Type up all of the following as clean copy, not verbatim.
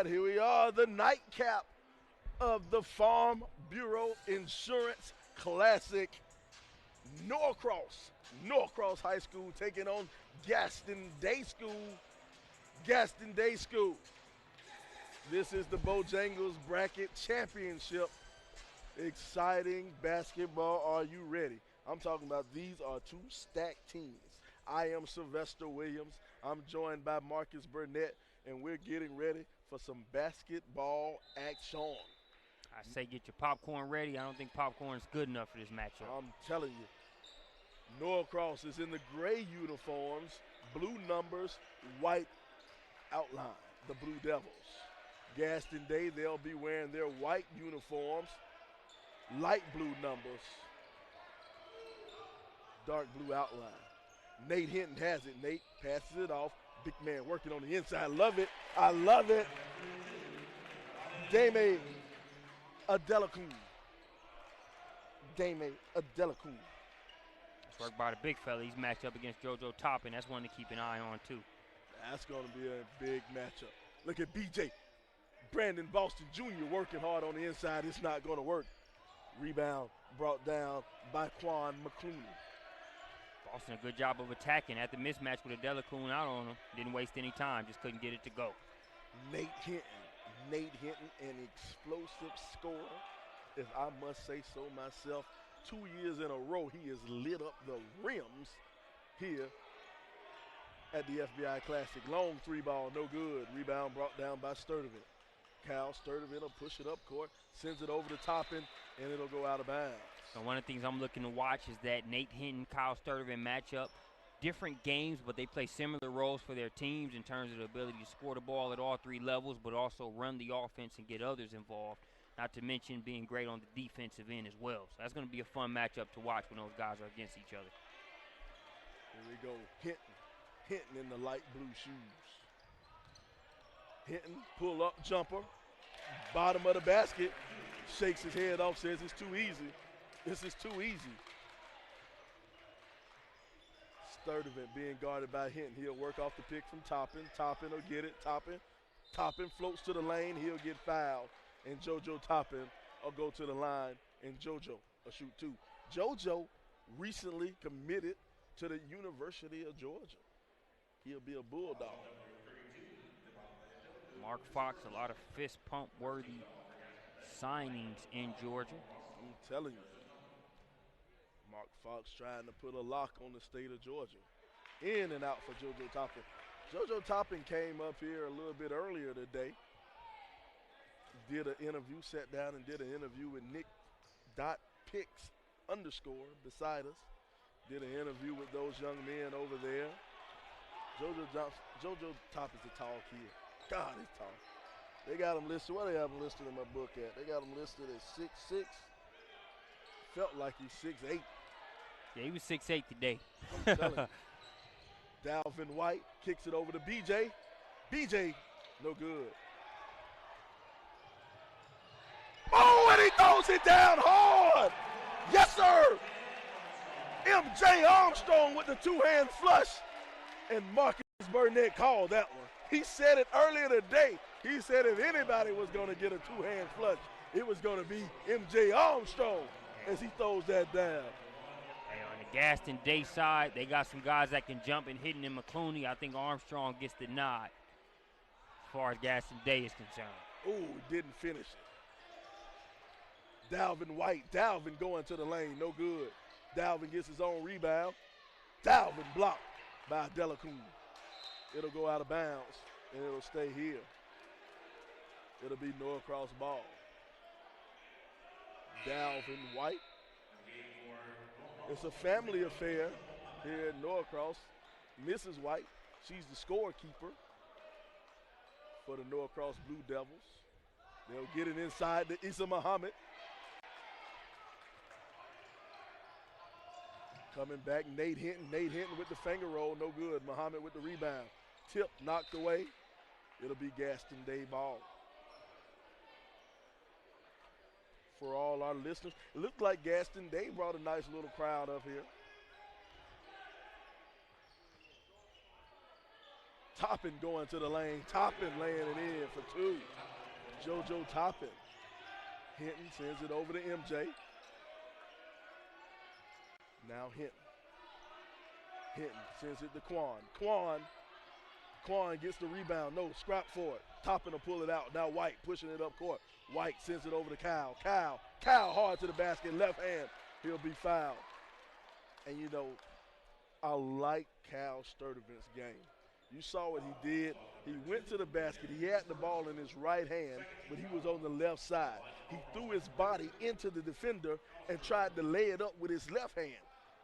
right, here we are, the nightcap of the Farm Bureau Insurance Classic. Norcross High School taking on Gaston Day School. Gaston Day School. This is the Bojangles Bracket Championship. Exciting basketball. Are you ready? I'm talking about these are two stacked teams. I am Sylvester Williams. I'm joined by Marcus Burnett, and we're getting ready for some basketball action. I say get your popcorn ready. I don't think popcorn is good enough for this matchup. I'm telling you, Norcross is in the gray uniforms, blue numbers, white outline, the Blue Devils. Gaston Day, they'll be wearing their white uniforms, light blue numbers, dark blue outline. Nate Hinton has it. Nate passes it off. Big man working on the inside. Love it. I love it. Dame Adelakun. It's work by the big fella. He's matched up against JoJo Toppin. That's one to keep an eye on, too. That's going to be a big matchup. Look at BJ. Brandon Boston Jr. working hard on the inside. It's not going to work. Rebound brought down by Quan McClooney. Boston a good job of attacking. At the mismatch with Adelakun out on him, didn't waste any time, just couldn't get it to go. Nate Hinton, an explosive scorer, if I must say so myself. 2 years in a row, he has lit up the rims here at the FBI Classic. Long three ball, no good. Rebound brought down by Sturdivant. Cal Sturdivant will push it up court, sends it over to Toppin, and it'll go out of bounds. So one of the things I'm looking to watch is that Nate Hinton, Kyle Sturdivant matchup. Different games, but they play similar roles for their teams in terms of the ability to score the ball at all three levels, but also run the offense and get others involved. Not to mention being great on the defensive end as well. So that's going to be a fun matchup to watch when those guys are against each other. Here we go. Hinton in the light blue shoes. Hinton, pull up jumper. Bottom of the basket. Shakes his head off, says it's too easy. This is too easy. Sturdivant being guarded by Hinton. He'll work off the pick from Toppin. Toppin will get it. Toppin floats to the lane. He'll get fouled. And JoJo Toppin will go to the line. And JoJo will shoot two. JoJo recently committed to the University of Georgia. He'll be a Bulldog. Mark Fox, a lot of fist pump worthy signings in Georgia. I'm telling you. Mark Fox trying to put a lock on the state of Georgia. In and out for JoJo Toppin. JoJo Toppin came up here a little bit earlier today. Did an interview, sat down and did an interview with Nick.Picks_ beside us. Did an interview with those young men over there. JoJo Toppin's a tall kid. God, he's tall. They got him listed. What do they have him listed in my book at? They got him listed at 6'6". Felt like he's 6'8". Yeah, he was 6'8" today. I'm telling you. Dalvin White kicks it over to BJ. BJ, no good. Oh, and he throws it down hard. Yes, sir. MJ Armstrong with the two-hand flush. And Marcus Burnett called that one. He said it earlier today. He said if anybody was going to get a two-hand flush, it was going to be MJ Armstrong as he throws that down. Hey, on the Gaston Day side, they got some guys that can jump and hit in McClooney. I think Armstrong gets the nod as far as Gaston Day is concerned. Ooh, didn't finish it. Dalvin White. Dalvin going to the lane. No good. Dalvin gets his own rebound. Dalvin blocked by Adelakun. It'll go out of bounds, and it'll stay here. It'll be Norcross ball. Dalvin White. It's a family affair here at Norcross. Mrs. White, she's the scorekeeper for the Norcross Blue Devils. They'll get it inside to Issa Muhammad. Coming back, Nate Hinton. Nate Hinton with the finger roll, no good. Muhammad with the rebound. Tip knocked away. It'll be Gaston Day ball. For all our listeners, it looked like Gaston Day brought a nice little crowd up here. Toppin going to the lane. Toppin laying it in for two. JoJo Toppin. Hinton sends it over to MJ. Now Hinton. Hinton sends it to Quan. Quan gets the rebound. No, scrap for it. Toppin will pull it out. Now White pushing it up court. White sends it over to Kyle. Kyle hard to the basket. Left hand. He'll be fouled. And you know, I like Cal Sturdivant's game. You saw what he did. He went to the basket. He had the ball in his right hand, but he was on the left side. He threw his body into the defender and tried to lay it up with his left hand.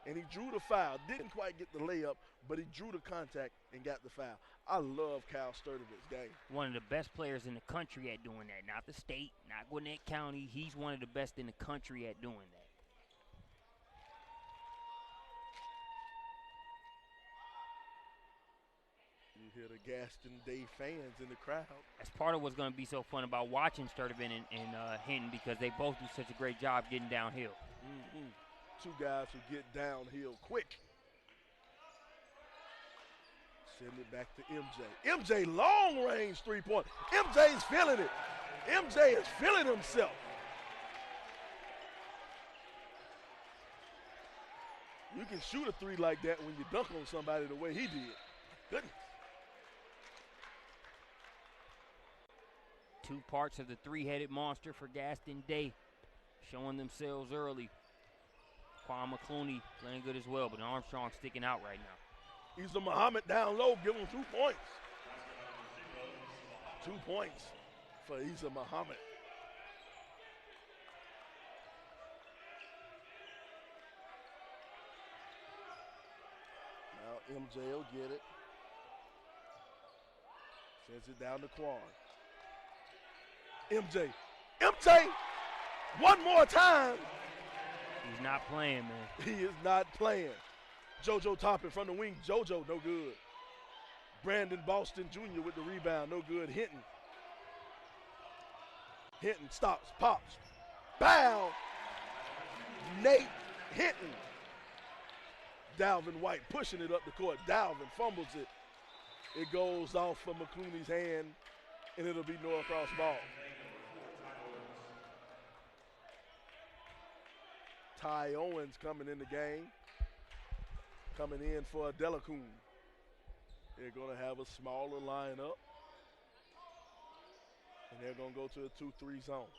And he drew the foul. Didn't quite get the layup, but he drew the contact and got the foul. I love Cal Sturdivant's game. One of the best players in the country at doing that. Not the state, not Gwinnett County. He's one of the best in the country at doing that. You hear the Gaston Day fans in the crowd. That's part of what's going to be so fun about watching Sturdivant and Hinton, because they both do such a great job getting downhill. Mm-hmm. Two guys who get downhill quick. Send it back to MJ. MJ, long range three-point. MJ's feeling it. MJ is feeling himself. You can shoot a three like that when you dunk on somebody the way he did. Goodness. Two parts of the three-headed monster for Gaston Day showing themselves early. Quan McClooney playing good as well, but Armstrong sticking out right now. He's the Muhammad down low, give him 2 points. 2 points for Isa Muhammad. Now MJ will get it. Sends it down to Quan. MJ, one more time. He's not playing, man. He is not playing. JoJo Toppin from the wing. JoJo, no good. Brandon Boston Jr. with the rebound, no good. Hinton stops, pops. Bow. Nate Hinton. Dalvin White pushing it up the court. Dalvin fumbles it. It goes off from McClooney's hand, and it'll be Norcross ball. Ty Owens coming in the game. Coming in for Delacoon. They're going to have a smaller lineup. And they're going to go to a 2-3 zone.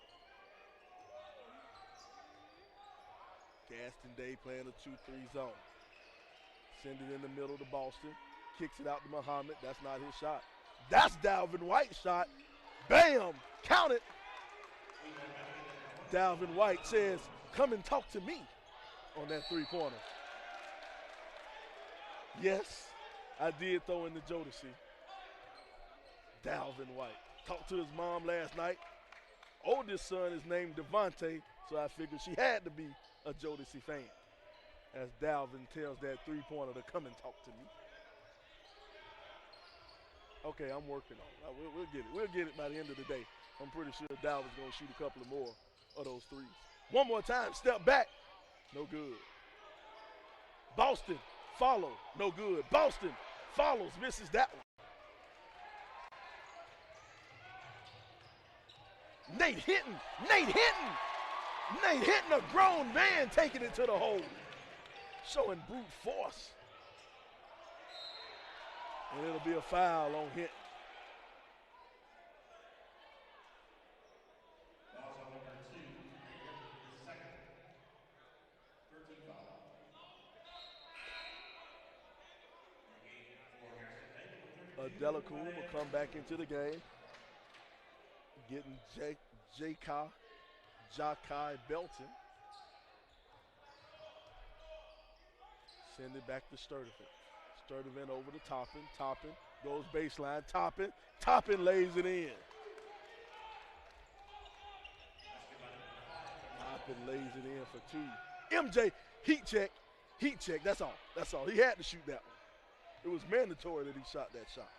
Gaston Day playing a 2-3 zone. Send it in the middle to Boston. Kicks it out to Muhammad. That's not his shot. That's Dalvin White's shot. Bam! Count it. Dalvin White says, come and talk to me on that three-pointer. Yes, I did throw in the Jodeci. Dalvin White. Talked to his mom last night. Oldest son is named Devontae, so I figured she had to be a Jodeci fan. As Dalvin tells that three-pointer to come and talk to me. Okay, I'm working on it. We'll get it. We'll get it by the end of the day. I'm pretty sure Dalvin's going to shoot a couple of more of those threes. One more time, step back. No good. Boston, follow. No good. Boston follows, misses that one. Nate Hinton, a grown man taking it to the hole. Showing brute force. And it'll be a foul on Hinton. Delacoon will come back into the game. Getting Jakai Belton. Send it back to Sturdivant. Sturdivant over to Toppin. Toppin goes baseline. Toppin lays it in. Toppin lays it in for two. MJ, heat check. That's all. He had to shoot that one. It was mandatory that he shot that shot.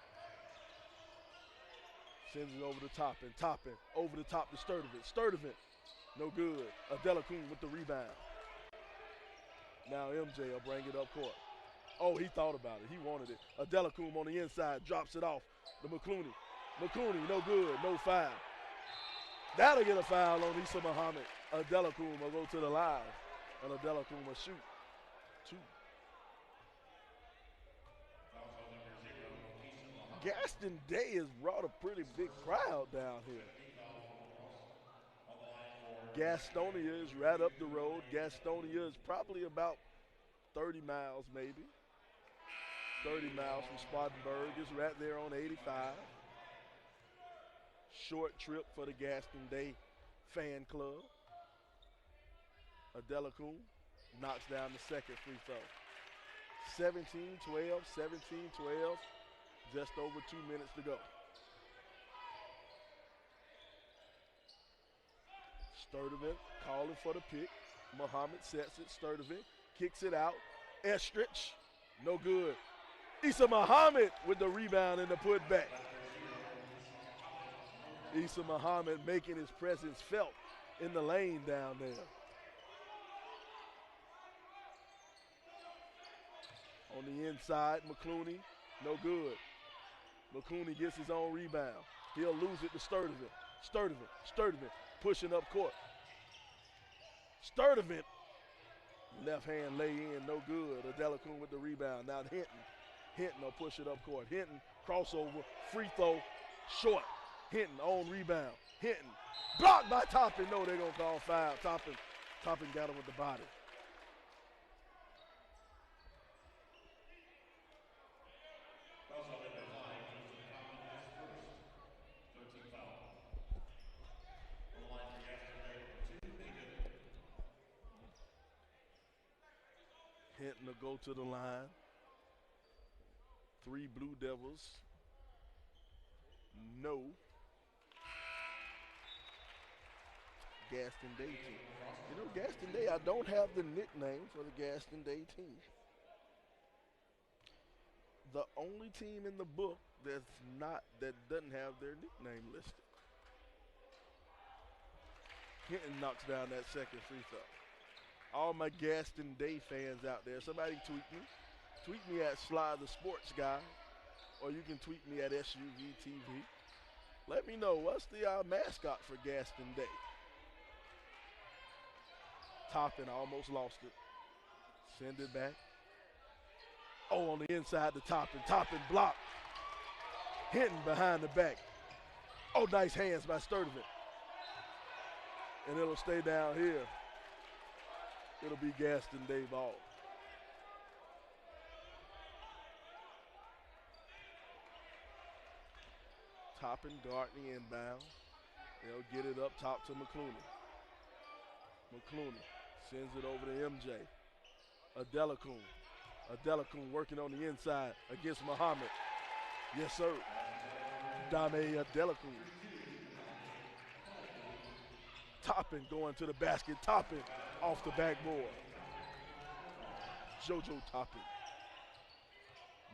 Sends it over to Toppin. Toppin over the top to Sturdivant. No good. Delacoon with the rebound. Now MJ will bring it up court. Oh, he thought about it. He wanted it. Adelacombe on the inside, drops it off to McClooney. McClooney, no good, no foul. That'll get a foul on Issa Muhammad. Adelacombe will go to the line, and Adelacombe will shoot 2. Gaston Day has brought a pretty big crowd down here. Gastonia is right up the road. Gastonia is probably about 30 miles maybe. 30 miles from Spartanburg. It's right there on 85. Short trip for the Gaston Day fan club. Adelacombe knocks down the second free throw. 17-12, 17-12. Just over 2 minutes to go. Sturdivant calling for the pick. Muhammad sets it. Sturdivant kicks it out. Estrich, no good. Issa Muhammad with the rebound and the putback. Issa Muhammad making his presence felt in the lane down there. On the inside, McClooney, no good. McClooney gets his own rebound. He'll lose it to Sturdivant. Sturdivant pushing up court. Sturdivant, left hand lay in, no good. Adelacombe with the rebound. Now Hinton will push it up court. Hinton, crossover, free throw, short. Hinton on rebound. Hinton, blocked by Toppin. No, they're going to call foul. Toppin got him with the body. Hinton will go to the line. 3 Blue Devils. No. Gaston Day team. You know, Gaston Day, I don't have the nickname for the Gaston Day team. The only team in the book that doesn't have their nickname listed. Hinton knocks down that second free throw. All my Gaston Day fans out there, somebody tweet me. Tweet me at Sly the Sports Guy, or you can tweet me at SUVTV. Let me know what's the mascot for Gaston Day. Toppin almost lost it. Send it back. Oh, on the inside to Toppin. Toppin blocked. Hinton behind the back. Oh, nice hands by Sturdivant. And it'll stay down here. It'll be Gaston Day ball. Toppin, Gartney inbound. They'll get it up top to McClooney. McClooney sends it over to MJ. Adelacombe. Adelacombe working on the inside against Muhammad. Yes, sir. Dame Adelacombe. Toppin going to the basket. Toppin off the backboard. JoJo Toppin.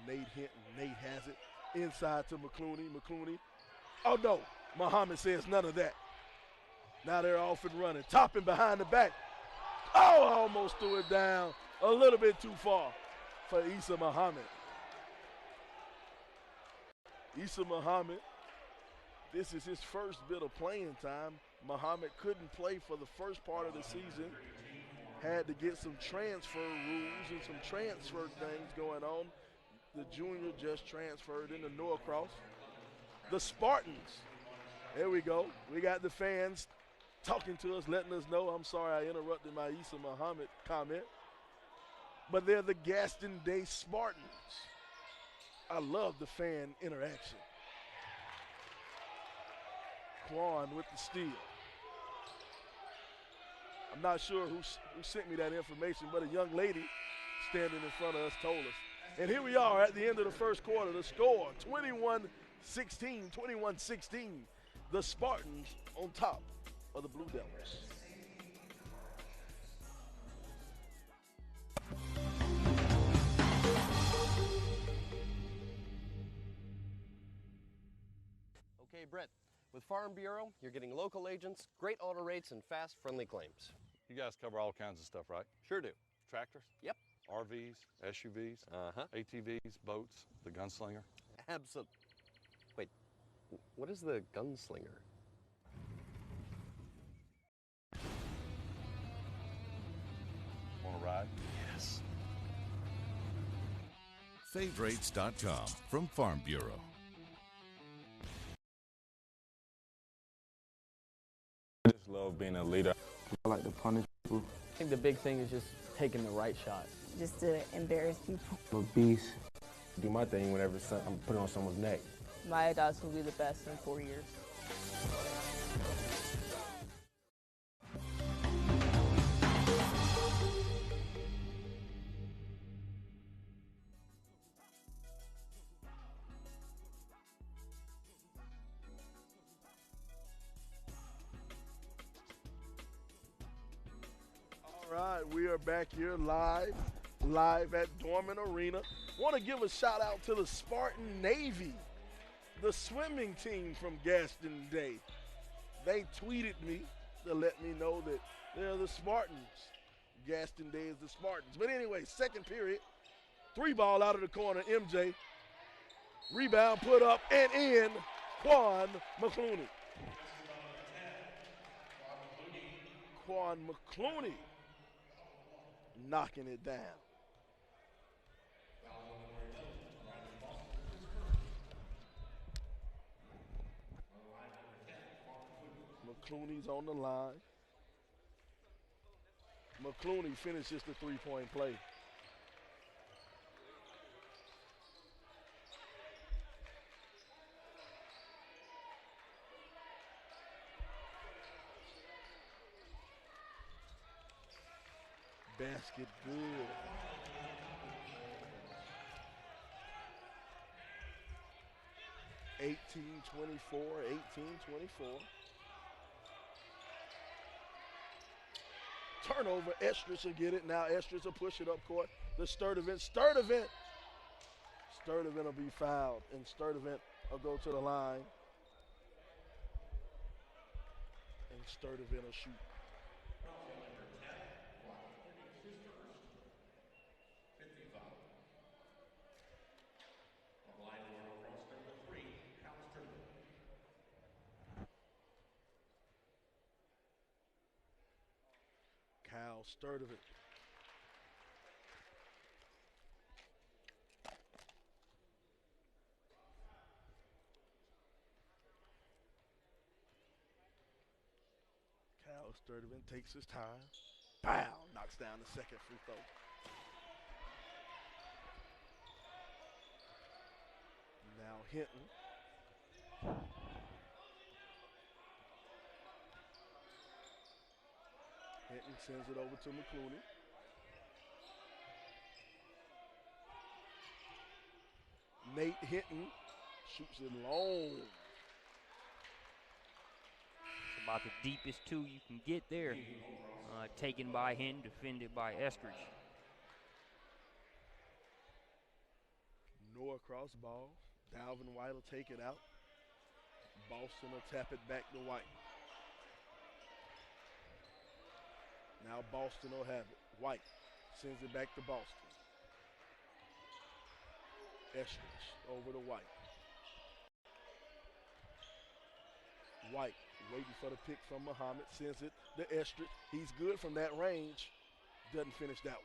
Nate Hinton. Nate has it. Inside to McClooney. McClooney. Oh, no. Muhammad says none of that. Now they're off and running. Toppin behind the back. Oh, I almost threw it down a little bit too far for Issa Muhammad. Issa Muhammad, this is his first bit of playing time. Muhammad couldn't play for the first part of the season. Had to get some transfer rules and some transfer things going on. The junior just transferred into Norcross. The Spartans. There we go. We got the fans talking to us, letting us know. I'm sorry I interrupted my Issa Muhammad comment. But they're the Gaston Day Spartans. I love the fan interaction. Quan with the steal. I'm not sure who sent me that information, but a young lady standing in front of us told us. And here we are at the end of the first quarter. The score, 21-16, 21-16. The Spartans on top of the Blue Devils. Okay, Brett, with Farm Bureau, you're getting local agents, great auto rates, and fast, friendly claims. You guys cover all kinds of stuff, right? Sure do. Tractors? Yep. RVs, SUVs, ATVs, boats, the gunslinger. Absolutely. Wait, what is the gunslinger? Want to ride? Yes. Favorites.com from Farm Bureau. I just love being a leader. I like to punish people. I think the big thing is just taking the right shot. Just to embarrass people. I'm a beast. Do my thing whenever I'm putting on someone's neck. My dogs will be the best in 4 years. All right, we are back here live at Dorman Arena. Want to give a shout out to the Spartan Navy, the swimming team from Gaston Day. They tweeted me to let me know that they're the Spartans. Gaston Day is the Spartans. But anyway, second period, 3-ball out of the corner, MJ. Rebound put up and in, Quan McClooney. Quan McClooney knocking it down. McClooney's on the line. McClooney finishes the three-point play. Basket good. $18-24, 18-24. Turnover, Estrus will get it. Now Estrus will push it up court. The Sturdivant will be fouled, and Sturdivant will go to the line. And Sturdivant will shoot. Kyle Sturdivant. Kyle Sturdivant takes his time. Pow! Knocks down the second free throw. Now Hinton. Hinton sends it over to McClooney. Nate Hinton shoots it long. It's about the deepest two you can get there. Taken by Hinton, defended by Eskridge. Norcross ball. Dalvin White will take it out. Boston will tap it back to White. Now Boston will have it. White sends it back to Boston. Eskridge over to White. White waiting for the pick from Muhammad. Sends it to Eskridge. He's good from that range. Doesn't finish that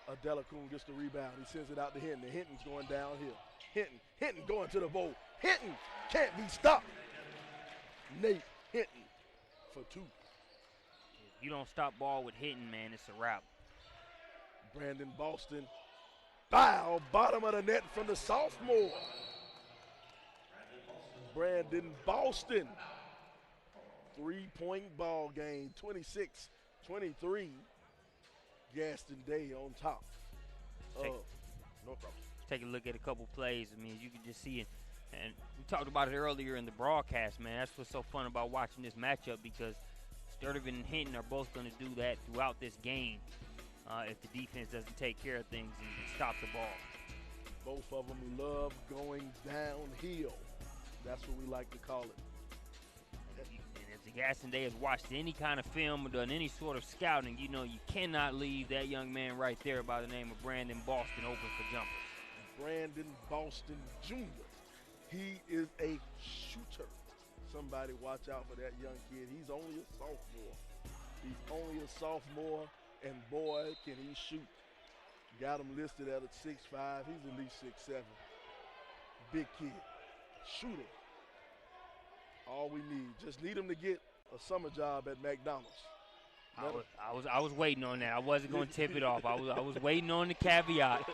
one. Adelakun gets the rebound. He sends it out to Hinton. Hinton's going downhill. Hinton going to the bowl. Hinton can't be stopped. Nate Hinton for two. If you don't stop ball with Hinton, man, it's a wrap. Brandon Boston. Foul, bottom of the net from the sophomore. Brandon Boston. 3-point ball game, 26-23. Gaston Day on top of Norcross. Take a look at a couple plays. I mean, you can just see it. And we talked about it earlier in the broadcast, man. That's what's so fun about watching this matchup, because Sturdivant and Hinton are both going to do that throughout this game if the defense doesn't take care of things and stop the ball. Both of them love going downhill. That's what we like to call it. And if If Gaston Day has watched any kind of film or done any sort of scouting, you know you cannot leave that young man right there by the name of Brandon Boston open for jumpers. Brandon Boston Jr. He is a shooter. Somebody watch out for that young kid. He's only a sophomore. He's only a sophomore, and boy, can he shoot. Got him listed at a 6'5". He's at least 6'7". Big kid. Shooter. All we need. Just need him to get a summer job at McDonald's. I was waiting on that. I wasn't going to tip it off. I was waiting on the caveat.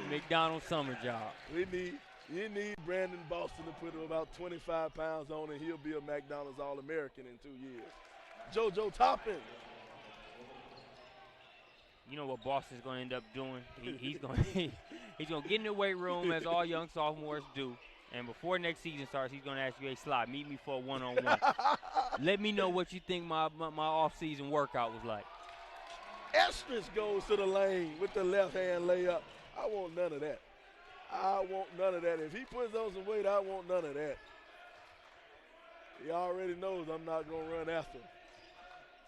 McDonald's summer job. You need Brandon Boston to put about 25 pounds on, and he'll be a McDonald's All-American in 2 years. JoJo Toppin. You know what Boston's going to end up doing? He's going to get in the weight room as all young sophomores do. And before next season starts, he's going to ask you, hey, Sly, meet me for a one-on-one. Let me know what you think my off-season workout was like. Estes goes to the lane with the left-hand layup. I want none of that. I want none of that. If he puts on some weight, I want none of that. He already knows I'm not going to run after him.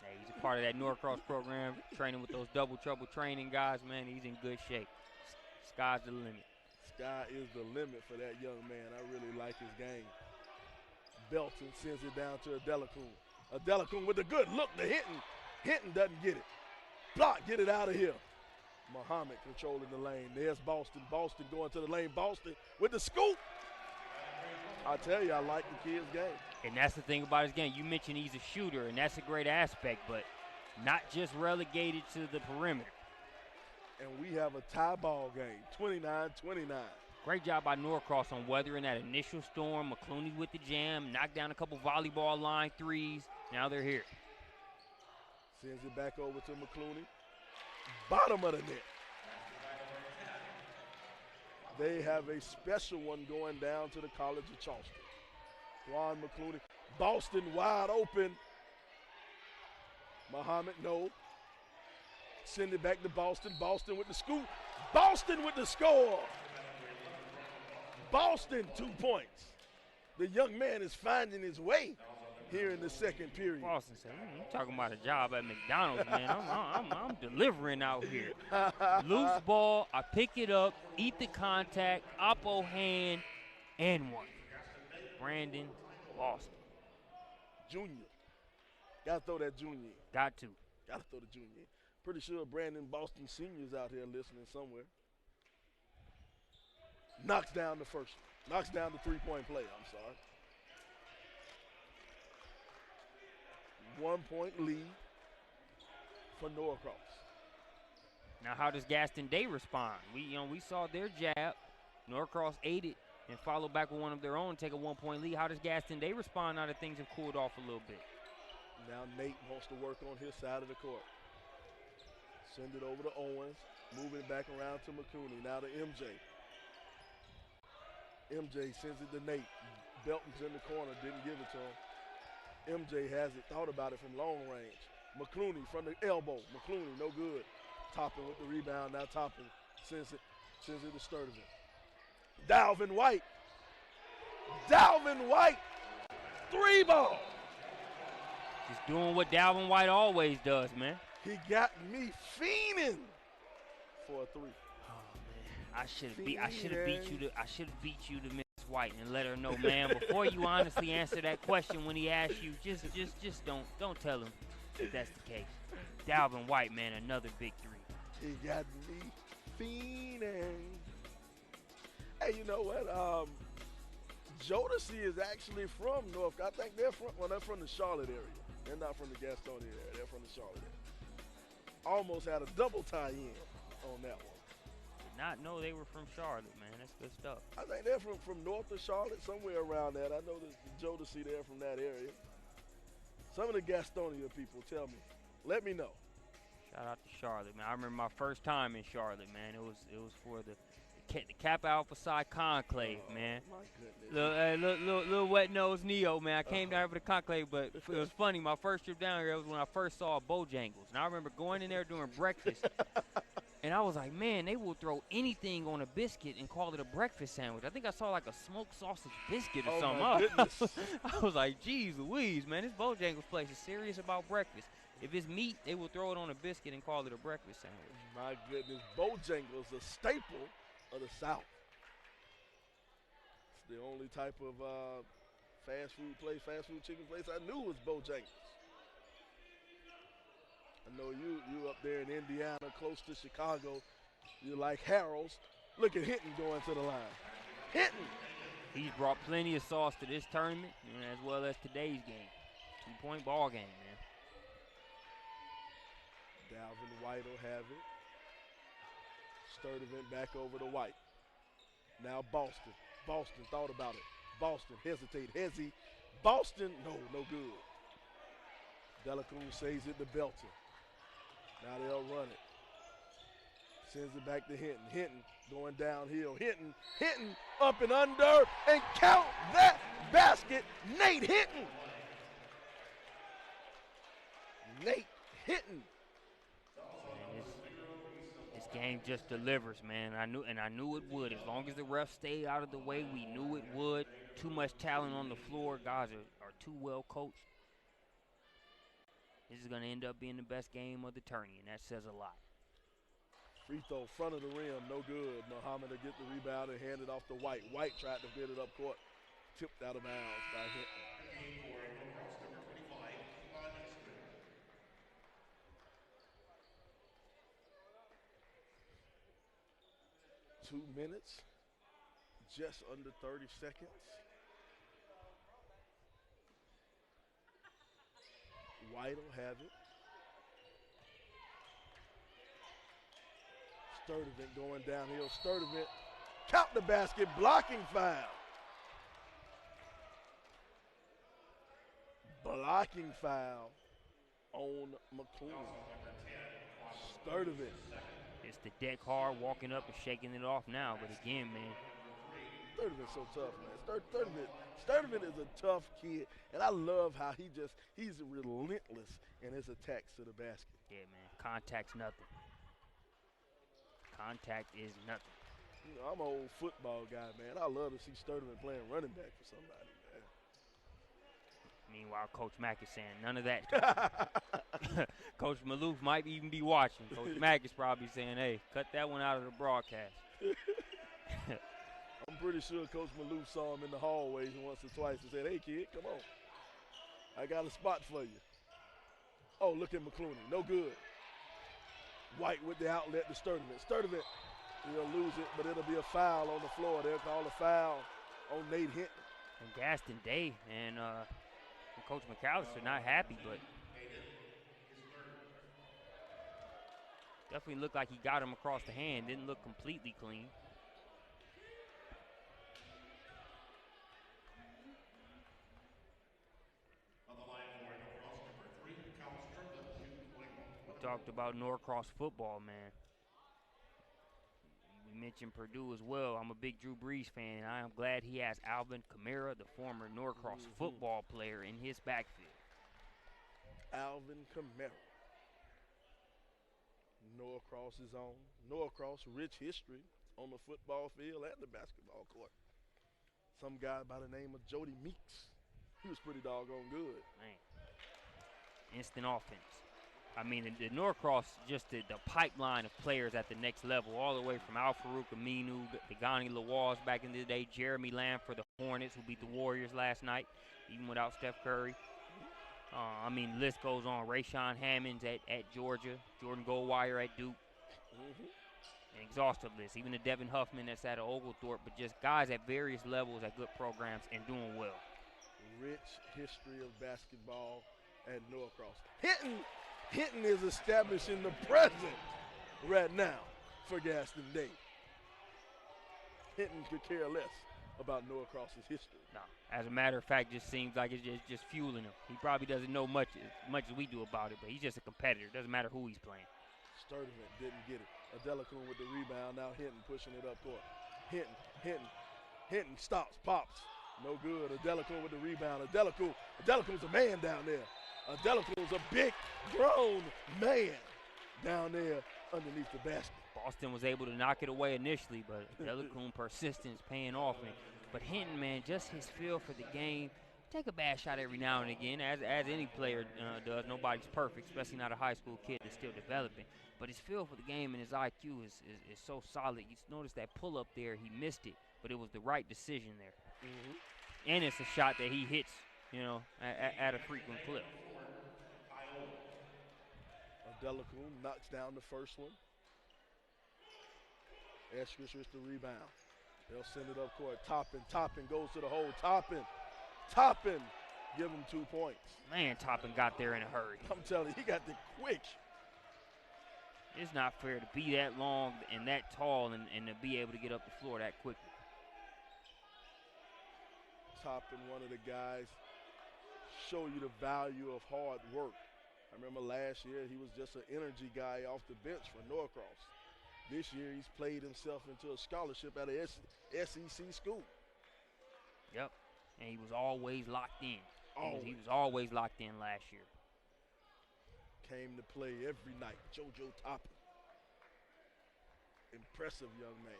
Hey, he's a part of that Norcross program, training with those double trouble training guys, man. He's in good shape. Sky's the limit. Sky is the limit for that young man. I really like his game. Belton sends it down to Adelakun. Adelakun with a good look to Hinton. Hinton doesn't get it. Block, get it out of here. Muhammad controlling the lane. There's Boston. Boston going to the lane. Boston with the scoop. I tell you, I like the kid's game. And that's the thing about his game. You mentioned he's a shooter, and that's a great aspect, but not just relegated to the perimeter. And we have a tie ball game, 29-29. Great job by Norcross on weathering that initial storm. McClooney with the jam, knocked down a couple volleyball line threes. Now they're here. Sends it back over to McClooney. Bottom of the net. They have a special one going down to the College of Charleston. Juan McClooney. Boston wide open. Muhammad, no. Send it back to Boston. Boston with the scoop. Boston with the score. Boston 2 points. The young man is finding his way here in the second period. Boston said, you talking about a job at McDonald's, man. I'm delivering out here. Loose ball, I pick it up, eat the contact, oppo hand, and one. Brandon Boston. Junior. Got to throw that junior in. Got to throw the junior in. Pretty sure Brandon Boston Senior's out here listening somewhere. Knocks down the first one. Knocks down the three-point play, I'm sorry. 1 point lead for Norcross. Now, how does Gaston Day respond? We saw their jab. Norcross ate it and followed back with one of their own, take a 1 point lead. How does Gaston Day respond now that things have cooled off a little bit? Now Nate wants to work on his side of the court. Send it over to Owens. Moving it back around to McCooney. Now to MJ. MJ sends it to Nate. Belton's in the corner, didn't give it to him. MJ has it, thought about it from long range. McClooney from the elbow. McClooney, no good. Toppin with the rebound. Now Toppin sends it to Sturdivant. Dalvin White. Dalvin White. 3 ball. Just doing what Dalvin White always does, man. He got me fiending for a 3. I should have beat you to Miss White and let her know, man. Before you honestly answer that question when he asks you, just don't tell him if that's the case. Dalvin White, man, another big 3. He got me fiending. Hey, you know what? Jodeci is actually from North. I think they're from the Charlotte area. They're not from the Gaston area. They're from the Charlotte area. Almost had a double tie-in on that one. Did not know they were from Charlotte, man. That's good stuff. I think they're from north of Charlotte, somewhere around that. I know the Jodeci there from that area. Some of the Gastonia people tell me. Let me know. Shout out to Charlotte, man. I remember my first time in Charlotte, man. It was for the Kappa Alpha Psi Conclave, man. My goodness. Little wet-nosed Neo, man. I came down here for the conclave, but it was funny. My first trip down here was when I first saw Bojangles. And I remember going in there during breakfast, And I was like, man, they will throw anything on a biscuit and call it a breakfast sandwich. I think I saw like a smoked sausage biscuit or something. My goodness. I was like, geez Louise, man, this Bojangles place is serious about breakfast. If it's meat, they will throw it on a biscuit and call it a breakfast sandwich. My goodness, Bojangles, a staple of the South. It's the only type of fast food chicken place I knew was Bojangles. I know you up there in Indiana, close to Chicago. You like Harold's. Look at Hinton going to the line. Hinton! He's brought plenty of sauce to this tournament, as well as today's game. 2-point ball game, man. Dalvin White will have it. Sturdivant back over to White. Now Boston. Boston thought about it. Boston hesitate. Boston, no good. Delacruz saves it to Belton. Now they'll run it. Sends it back to Hinton. Hinton going downhill. Hinton up and under, and count that basket. Nate Hinton. Nate Hinton. This game just delivers, man. I knew it would. As long as the refs stayed out of the way, we knew it would. Too much talent on the floor. Guys are too well coached. This is going to end up being the best game of the tourney, and that says a lot. Free throw, front of the rim, no good. Muhammad will get the rebound and hand it off to White. White tried to get it up court. Tipped out of bounds by Hinton. 2 minutes, just under 30 seconds. White will have it. Sturdivant going downhill. Sturdivant, count the basket, blocking foul. Blocking foul on McCoon. Sturdivant. It's the deck hard, walking up and shaking it off now. But again, man. Sturdivant's so tough, man. Sturdivant is a tough kid, and I love how he's relentless in his attacks to the basket. Yeah, man. Contact's nothing. Contact is nothing. You know, I'm an old football guy, man. I love to see Sturdivant playing running back for somebody, man. Meanwhile, Coach Mack is saying none of that. Coach Maloof might even be watching. Coach Mack is probably saying, hey, cut that one out of the broadcast. I'm pretty sure Coach Maloof saw him in the hallways once or twice and said, hey, kid, come on. I got a spot for you. Oh, look at McClooney. No good. White with the outlet to Sturdivant. Sturdivant, he'll lose it, but it'll be a foul on the floor. They'll call a foul on Nate Hinton. And Gaston Day and Coach McAllister not happy, but definitely looked like he got him across the hand. Didn't look completely clean. We talked about Norcross football, man. We mentioned Purdue as well. I'm a big Drew Brees fan. I am glad he has Alvin Kamara, the former Norcross football player, in his backfield. Alvin Kamara. Norcross's own. Norcross, rich history on the football field and the basketball court. Some guy by the name of Jody Meeks. He was pretty doggone good. Man. Instant offense. I mean, the Norcross, just the pipeline of players at the next level, all the way from Al Farouk Aminu, Tigani Lawaz back in the day, Jeremy Lamb for the Hornets, who beat the Warriors last night, even without Steph Curry. I mean, the list goes on. Rayshawn Hammonds at Georgia, Jordan Goldwire at Duke. An exhaustive list. Even the Devin Huffman that's at Oglethorpe, but just guys at various levels at good programs and doing well. Rich history of basketball at Norcross. Hinton is establishing the present right now for Gaston Day. Hinton could care less about Norcross's history. No, as a matter of fact, just seems like it's just fueling him. He probably doesn't know much as we do about it, but he's just a competitor. Doesn't matter who he's playing. Sturdivant didn't get it. Adelakun with the rebound. Now Hinton pushing it up court. Hinton stops, pops. No good. Adelakun with the rebound. Adelakun's a man down there. Adelakun's a big, grown man down there underneath the basket. Gaston was able to knock it away initially, but Delacoon persistence paying off. But Hinton, man, just his feel for the game. Take a bad shot every now and again, as any player does. Nobody's perfect, especially not a high school kid that's still developing. But his feel for the game and his IQ is so solid. You notice that pull-up there, he missed it, but it was the right decision there. Mm-hmm. And it's a shot that he hits, at a frequent clip. Delacoon knocks down the first one. Eskridge the rebound. They'll send it up court. Toppin goes to the hole. Toppin, give him 2 points. Man, Toppin got there in a hurry. I'm telling you, he got there quick. It's not fair to be that long and that tall and to be able to get up the floor that quickly. Toppin, one of the guys, show you the value of hard work. I remember last year he was just an energy guy off the bench for Norcross. This year he's played himself into a scholarship at a SEC school. Yep, and he was always locked in. He Always. was always locked in last year. Came to play every night. JoJo Toppin. Impressive young man.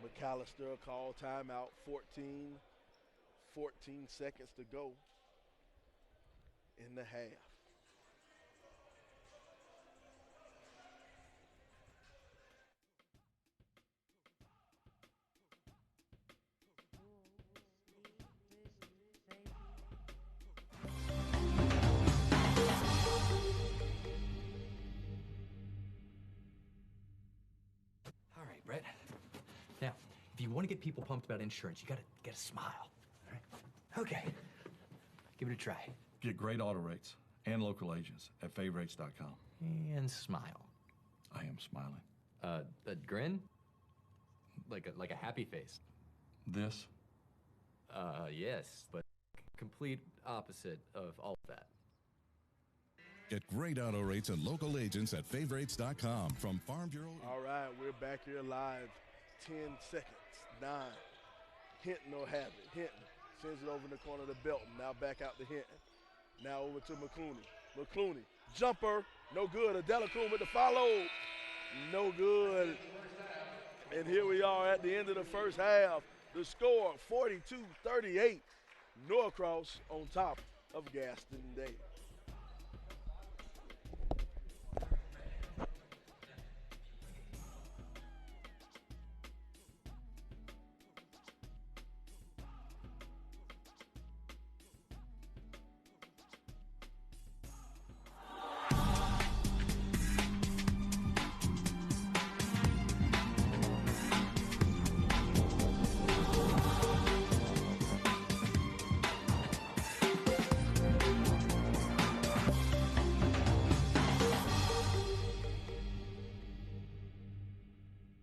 McAllister called timeout. 14 seconds to go in the half. All right, Brett. Now, if you want to get people pumped about insurance, you gotta smile. All right? Okay. Give it a try. Get great auto rates and local agents at favrates.com. And smile. I am smiling. A grin? Like a happy face. This? Yes, but complete opposite of all of that. Get great auto rates and local agents at favrates.com from Farm Bureau. All right, we're back here live. 10 seconds. 9. Hinton will have it. Hinton sends it over in the corner to Belton. Now back out to Hinton. Now over to McClooney. McClooney, jumper, no good. Delacoon with the follow, no good. And here we are at the end of the first half. The score, 42-38. Norcross on top of Gaston Day.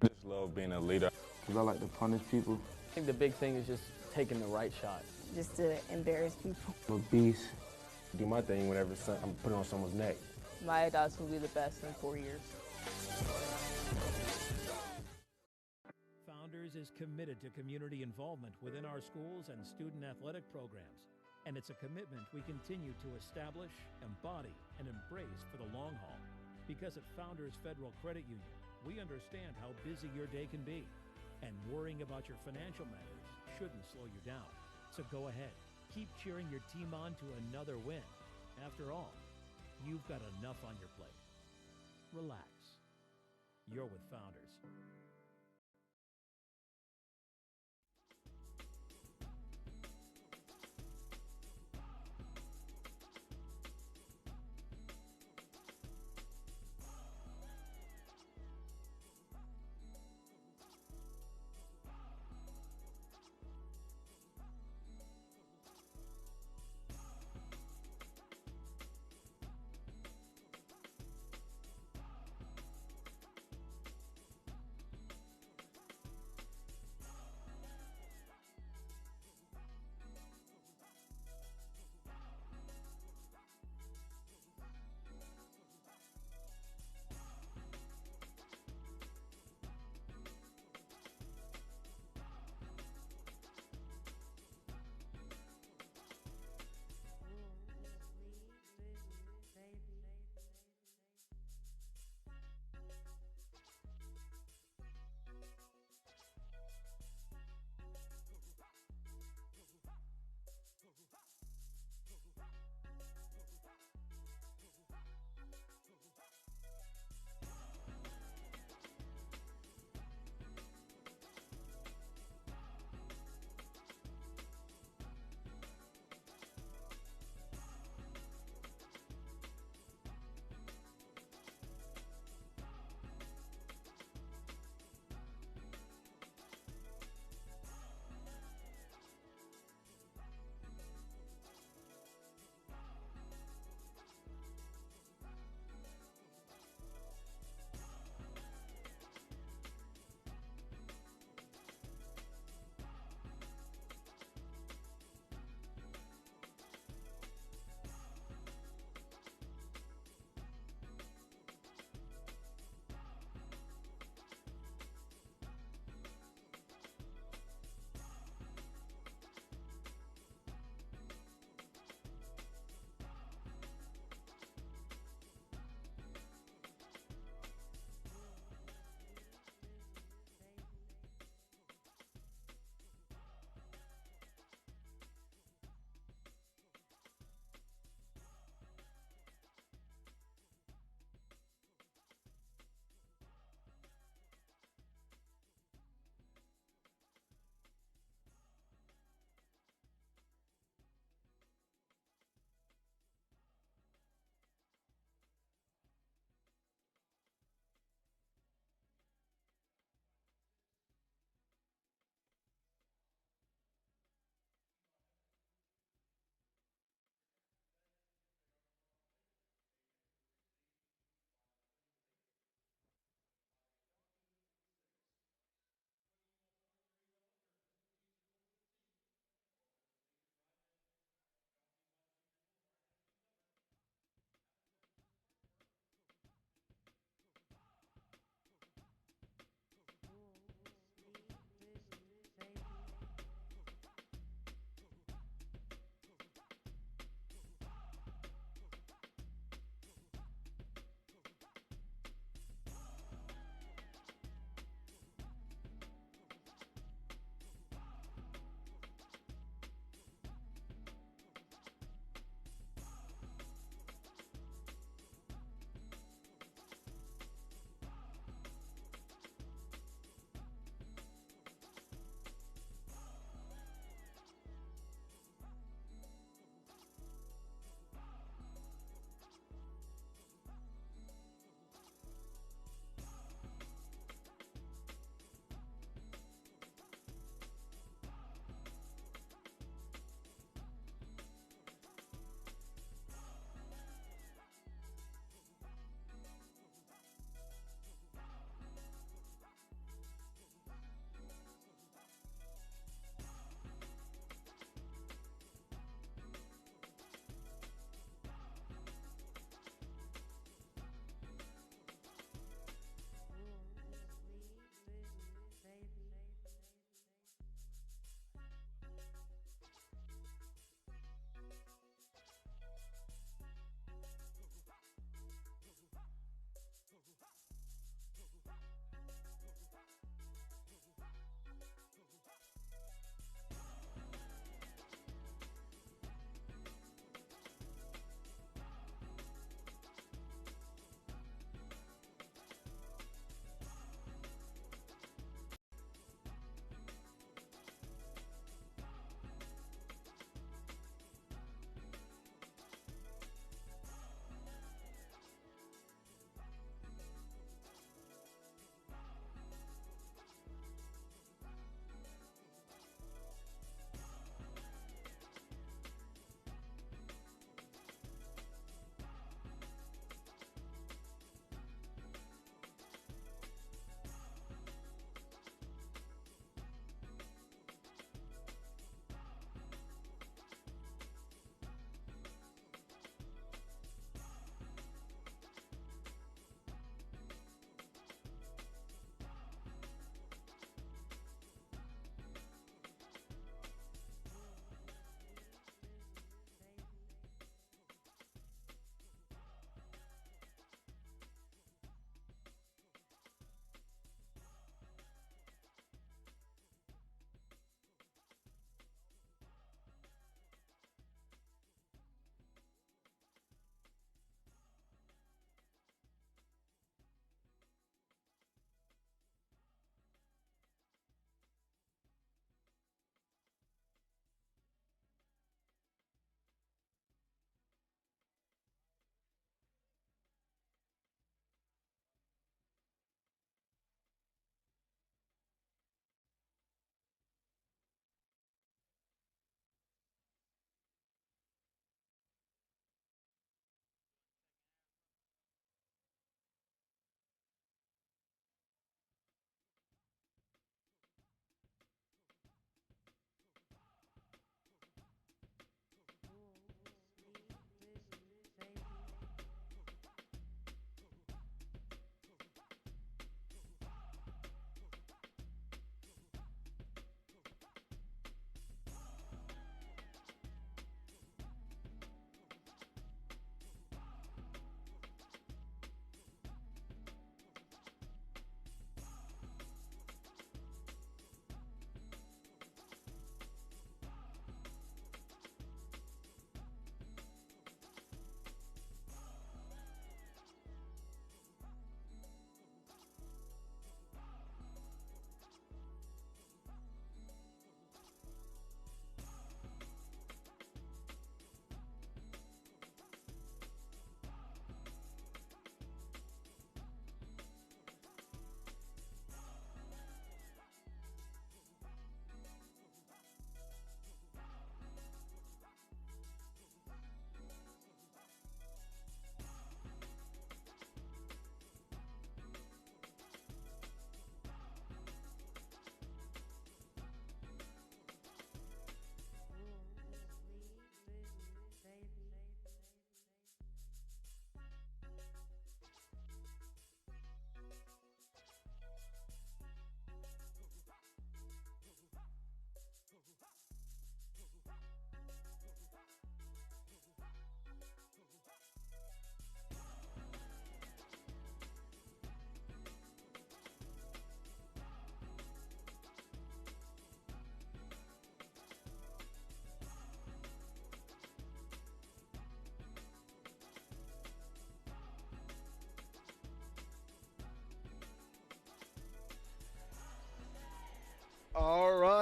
I just love being a leader. Because I like to punish people. I think the big thing is just taking the right shot. Just to embarrass people. I'm a beast. Do my thing whenever I'm putting on someone's neck. My thoughts will be the best in 4 years. Founders is committed to community involvement within our schools and student athletic programs. And it's a commitment we continue to establish, embody, and embrace for the long haul. Because at Founders Federal Credit Union, we understand how busy your day can be. And worrying about your financial matters shouldn't slow you down. So go ahead, keep cheering your team on to another win. After all, you've got enough on your plate. Relax. You're with Founders.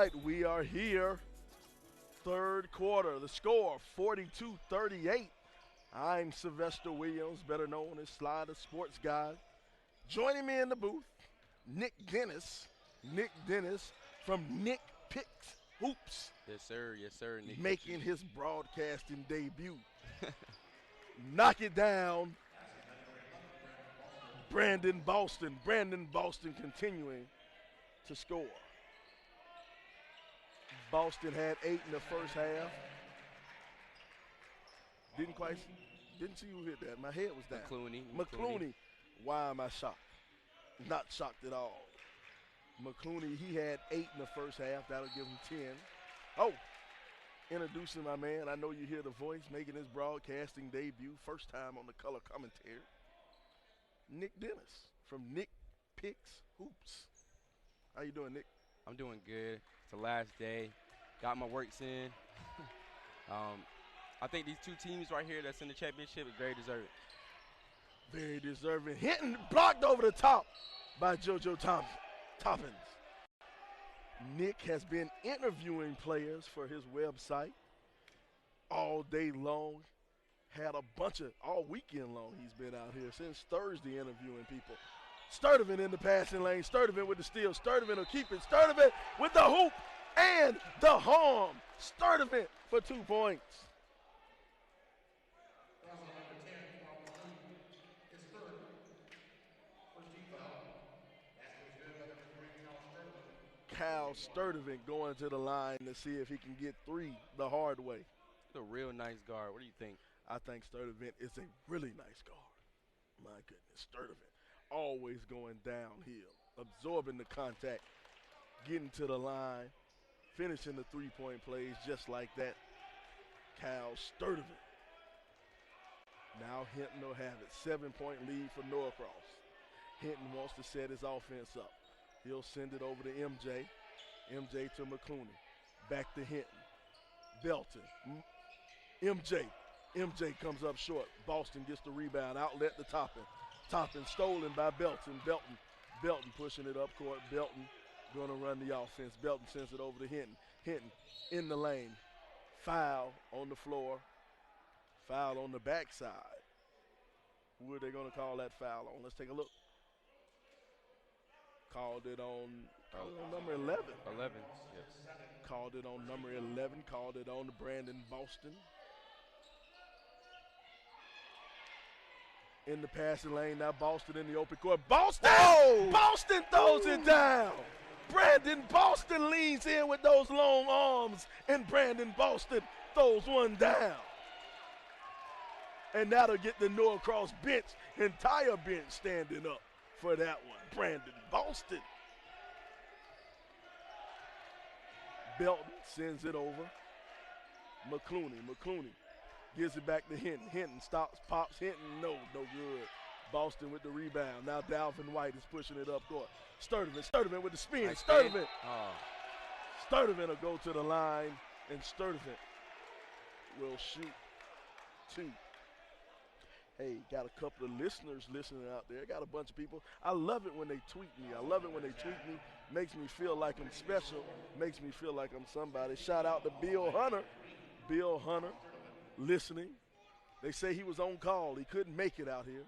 right, we are here. Third quarter, the score 42-38. I'm Sylvester Williams, better known as Sly the Sports Guy. Joining me in the booth, Nick Dennis. Nick Dennis from Nick Picks Hoops. Yes, sir. Yes, sir. Nick making his broadcasting debut. Knock it down. Brandon Boston. Brandon Boston continuing to score. Boston had 8 in the first half. Didn't see who hit that. My head was down. McClooney. Why am I shocked? Not shocked at all. McClooney, he had 8 in the first half. That'll give him 10. Oh, introducing my man. I know you hear the voice, making his broadcasting debut. First time on the color commentary. Nick Dennis from Nick Picks Hoops. How you doing, Nick? I'm doing good. It's the last day. Got my works in. I think these two teams right here that's in the championship is very deserving. Very deserving. Hitting, blocked over the top by JoJo Toppins. Nick has been interviewing players for his website all day long. Had a bunch of, all weekend long he's been out here since Thursday interviewing people. Sturdivant in the passing lane. Sturdivant with the steal. Sturdivant will keep it. Sturdivant with the hoop and the harm. Sturdivant for 2 points. Cal Sturdivant going to the line to see if he can get 3 the hard way. He's a real nice guard. What do you think? I think Sturdivant is a really nice guard. My goodness, Sturdivant always going downhill, absorbing the contact, getting to the line, finishing the three-point plays just like that. Cal Sturdivant. Now Hinton will have it. 7-point lead for Norcross. Hinton wants to set his offense up. He'll send it over to MJ. MJ to McClooney. Back to Hinton. Belton. MJ. MJ comes up short. Boston gets the rebound. Outlet to Toppin. Toppin stolen by Belton. Belton pushing it up court. Belton going to run the offense. Belton sends it over to Hinton. Hinton in the lane. Foul on the floor. Foul on the backside. Who are they going to call that foul on? Let's take a look. Called it on number 11. 11, yes. Called it on number 11. Called it on Brandon Boston. In the passing lane, now Boston in the open court. Boston! Oh! Boston throws it down. Brandon Boston leans in with those long arms, and Brandon Boston throws one down. And that'll get the Norcross bench, entire bench standing up for that one. Brandon Boston. Belton sends it over. McClooney gives it back to Hinton. Hinton stops, pops. Hinton, no good. Boston with the rebound. Now Dalvin White is pushing it up court. Sturdivant with the spin. Nice Sturdivant. Oh. Sturdivant will go to the line, and Sturdivant will shoot 2. Hey, got a couple of listeners listening out there. Got a bunch of people. I love it when they tweet me. Makes me feel like I'm special. Makes me feel like I'm somebody. Shout out to Bill Hunter. Bill Hunter listening. They say he was on call. He couldn't make it out here.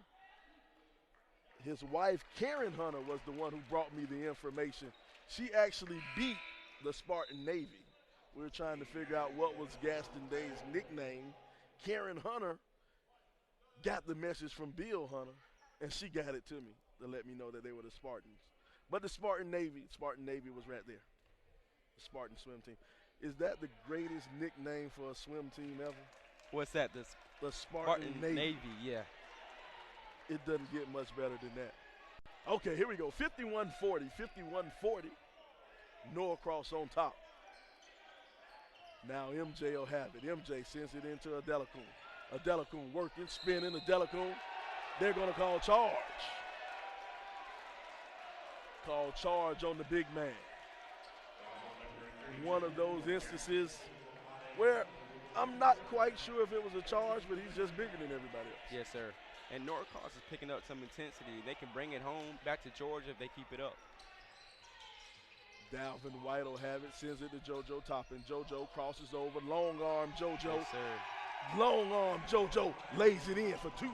His wife, Karen Hunter, was the one who brought me the information. She actually beat the Spartan Navy. We were trying to figure out what was Gaston Day's nickname. Karen Hunter got the message from Bill Hunter, and she got it to me to let me know that they were the Spartans. But the Spartan Navy was right there. The Spartan swim team. Is that the greatest nickname for a swim team ever? What's that? The Spartan Navy. Yeah. It doesn't get much better than that. Okay, here we go. 51-40. Norcross on top. Now MJ will have it. MJ sends it into Adelakun. Adelakun working, spinning. Adelakun. They're going to call charge. Call charge on the big man. One of those instances where I'm not quite sure if it was a charge, but he's just bigger than everybody else. Yes, sir. And Norcross is picking up some intensity. They can bring it home back to Georgia if they keep it up. Dalvin White will have it, sends it to JoJo Toppin. JoJo crosses over, long arm JoJo. Yes, sir. Long arm JoJo lays it in for 2.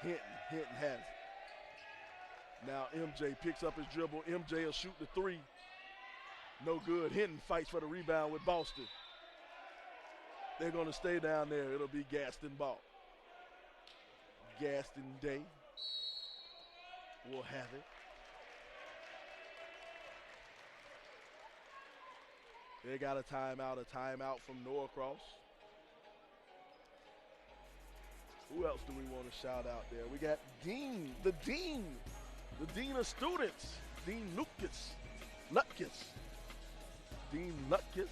Hinton has it. Now MJ picks up his dribble. MJ will shoot the 3. No good. Hinton fights for the rebound with Boston. They're going to stay down there. It'll be Gaston ball. Gaston Day will have it. They got a timeout from Norcross. Who else do we want to shout out there? We got the Dean of Students, Dean Lutkus. Dean Lutkus,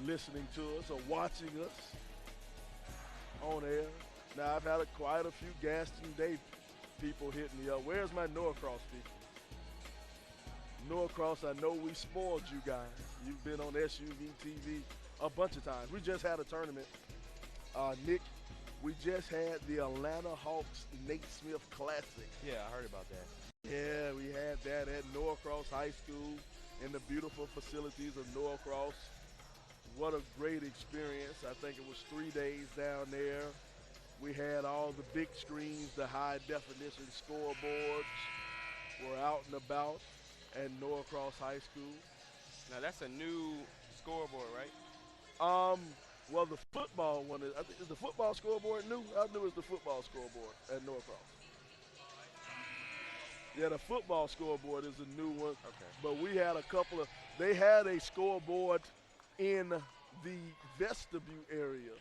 listening to us or watching us on air. Now, I've had quite a few Gaston Day people hitting me up. Where's my Norcross people? Norcross, I know we spoiled you guys. You've been on SUV TV a bunch of times. We just had a tournament. Nick, we just had the Atlanta Hawks Nate Smith Classic. Yeah, I heard about that. Yeah, we had that at Norcross High School in the beautiful facilities of Norcross. What a great experience. I think it was 3 days down there. We had all the big screens, the high definition scoreboards were out and about at Norcross High School. Now that's a new scoreboard, right? Well, the football one is, I think, is the football scoreboard new? I knew it was the football scoreboard at Norcross. Yeah, the football scoreboard is a new one. Okay. But we had they had a scoreboard in the vestibule area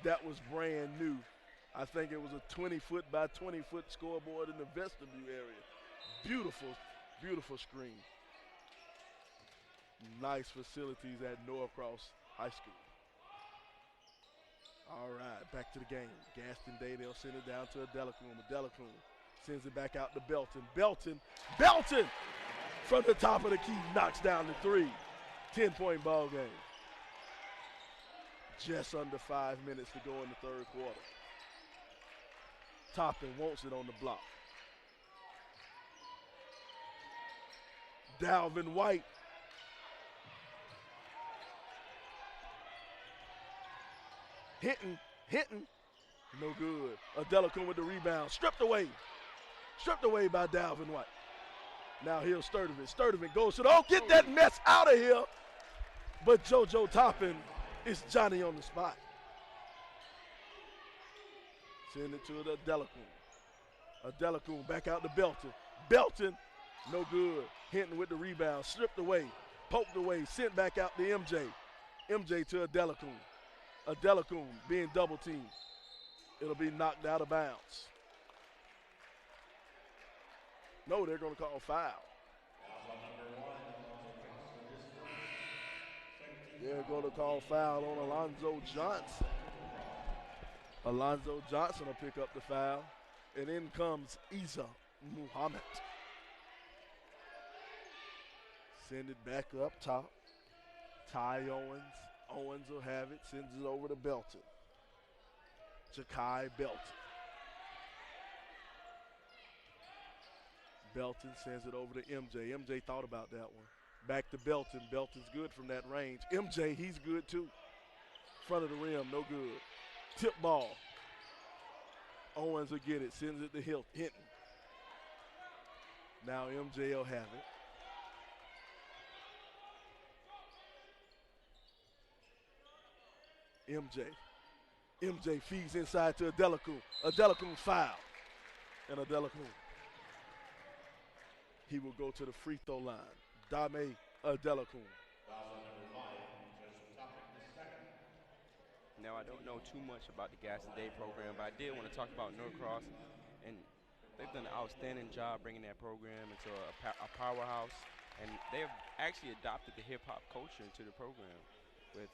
that was brand new. I think it was a 20-foot by 20-foot scoreboard in the vestibule area. Beautiful, beautiful screen. Nice facilities at Norcross High School. All right, back to the game. Gaston Day, they'll send it down to Adelakun. Adelakun sends it back out to Belton. Belton from the top of the key knocks down the 3. 10-point ball game. Just under 5 minutes to go in the third quarter. Toppin wants it on the block. Dalvin White. Hitting, no good. Adelakun with the rebound, stripped away by Dalvin White. Now here's Sturdivant. Sturdivant goes to get that mess out of here. But JoJo Toppin is Johnny on the spot. Send it to the Adelakun. Adelakun back out to Belton. Belton, no good. Hinton with the rebound, stripped away, poked away, sent back out to MJ. MJ to Adelakun. Adelakun being double teamed. It'll be knocked out of bounds. No, they're going to call foul. They're going to call foul on Alonzo Johnson. Alonzo Johnson will pick up the foul. And in comes Isa Muhammad. Send it back up top. Ty Owens. Owens will have it, sends it over to Belton. Ja'Kai Belton. Belton sends it over to MJ. MJ thought about that one. Back to Belton. Belton's good from that range. MJ, he's good too. Front of the rim, no good. Tip ball. Owens will get it, sends it to Hinton. Now MJ will have it. MJ feeds inside to Adelakun. Adelakun foul. And Adelakun, he will go to the free throw line. Dame Adelakun. Now, I don't know too much about the Gaston Day program, but I did want to talk about Norcross, and they've done an outstanding job bringing that program into a powerhouse, and they have actually adopted the hip-hop culture into the program with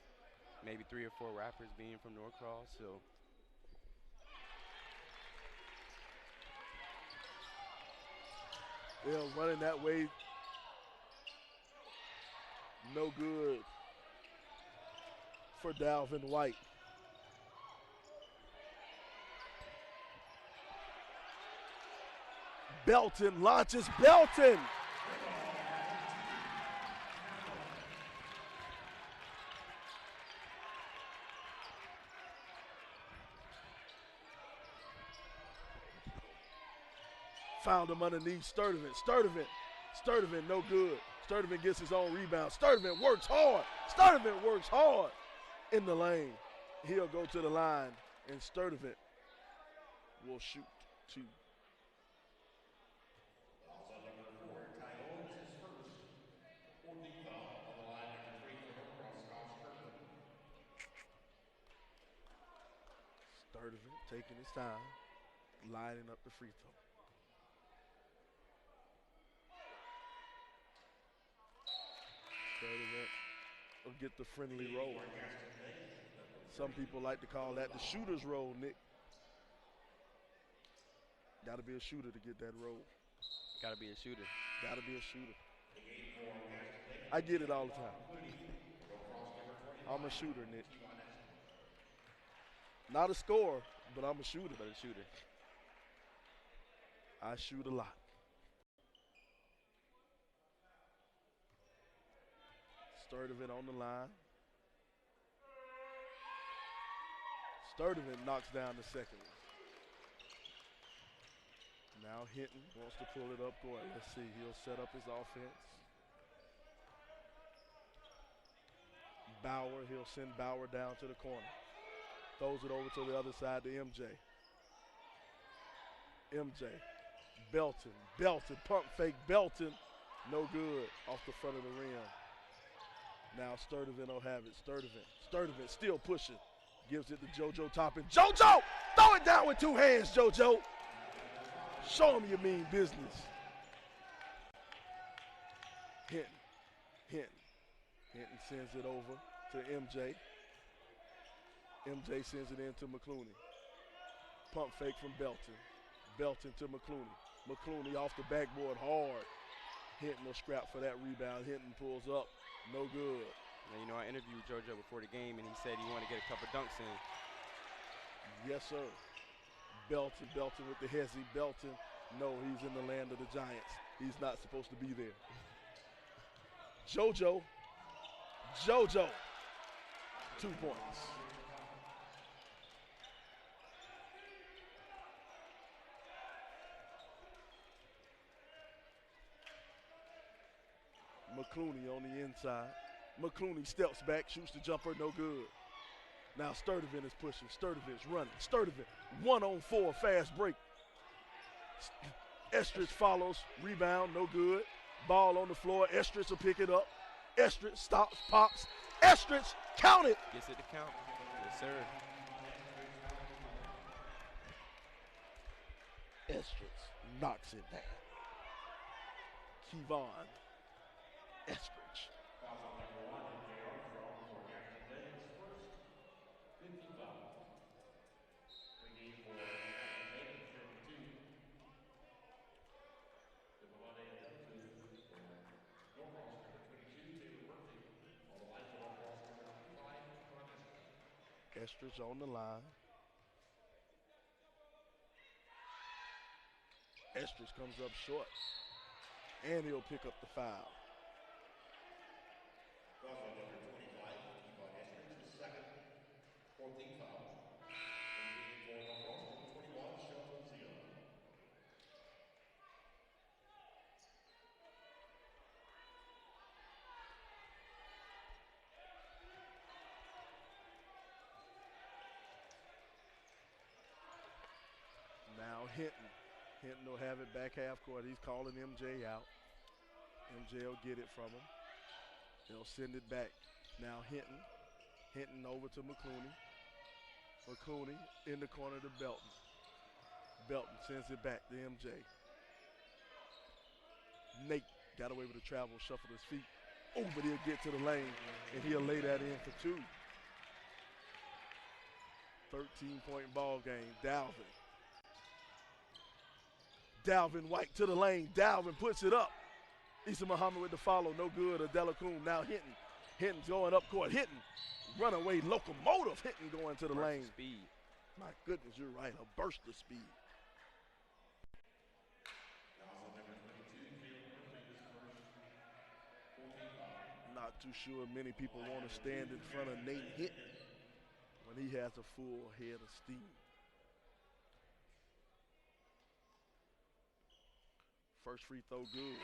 maybe 3 or 4 rappers being from Norcross, so. They're running that way. No good for Dalvin White. Belton launches. Belton! Found him underneath Sturdivant. Sturdivant, no good. Sturdivant gets his own rebound. Sturdivant works hard. Sturdivant works hard in the lane. He'll go to the line, and Sturdivant will shoot two. Sturdivant taking his time, lining up the free throw. Sturdivant will get the friendly roll. Some people like to call that the shooter's roll, Nick. Got to be a shooter to get that roll. Got to be a shooter. Got to be a shooter. I get it all the time. I'm a shooter, Nick. Not a scorer, but I'm a shooter. But a shooter. I shoot a lot. Sturdivant on the line. Sturdivant knocks down the second one. Now Hinton wants to pull it up court. Let's see, he'll set up his offense. Bauer, he'll send Bauer down to the corner. Throws it over to the other side to MJ. MJ, Belton, pump fake, Belton. No good, off the front of the rim. Now Sturdivant will have it, Sturdivant still pushing. Gives it to JoJo Toppin. JoJo, throw it down with two hands, JoJo. Show him you mean business. Hinton sends it over to MJ. MJ sends it in to McClooney. Pump fake from Belton. Belton to McClooney. McClooney off the backboard hard. Hinton will scrap for that rebound. Hinton pulls up. No good. Now, you know, I interviewed JoJo before the game, and he said he wanted to get a couple dunks in. Yes, sir. Belton with the hezzy. Belton, no, he's in the land of the Giants. He's not supposed to be there. JoJo, 2 points. McClooney on the inside. McClooney steps back, shoots the jumper, no good. Now Sturdivant is pushing. Sturdivant's running. Sturdivant, 1-on-4, fast break. Estridge follows, rebound, no good. Ball on the floor. Estridge will pick it up. Estridge stops, pops. Estridge, count it. Gets it to count. Yes, sir. Estridge knocks it down. Kevon Estridge. Estridge on the line. Estridge comes up short, and he'll pick up the foul. Now Hinton will have it back half court. He's calling MJ out. MJ will get it from him. They'll send it back. Now Hinton over to McClooney. McClooney in the corner to Belton. Belton sends it back to MJ. Nate got away with the travel, shuffled his feet. Oh, but he'll get to the lane, and he'll lay that in for two. 13-point ball game. Dalvin White to the lane. Dalvin puts it up. Issa Muhammad with the follow. No good. Adela Kuhn. Now Hinton's going up court. Hinton. Runaway locomotive. Hinton going to the lane. Speed. My goodness, you're right. A burst of speed. Not too sure many people want to stand in front of Nate Hinton when he has a full head of steam. First free throw good.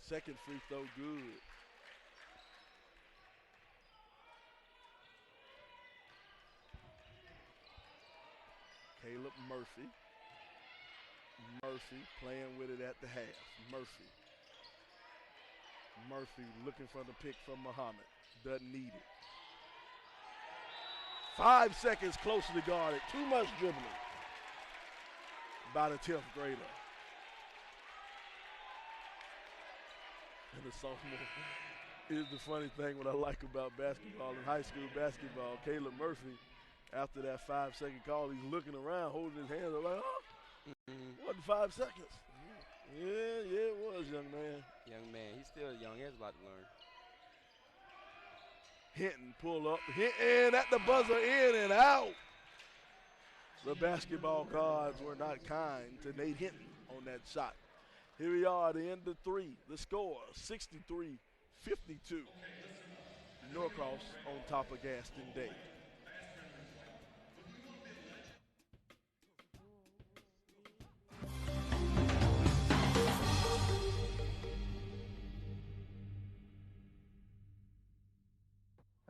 Second free throw good. Caleb Murphy. Murphy playing with it at the half. Murphy looking for the pick from Muhammad. Doesn't need it. 5 seconds closely guarded. Too much dribbling by the 10th grader. And the sophomore is the funny thing what I like about basketball in high school basketball. Caleb Murphy, after that 5-second call, he's looking around, holding his hands up like, oh, wasn't 5 seconds. Yeah, it was, young man. Young man, he's still young. He has a lot to learn. Hinton pull up. Hinton at the buzzer, in and out. The basketball gods were not kind to Nate Hinton on that shot. Here we are at the end of 3. The score, 63-52. Norcross on top of Gaston Day.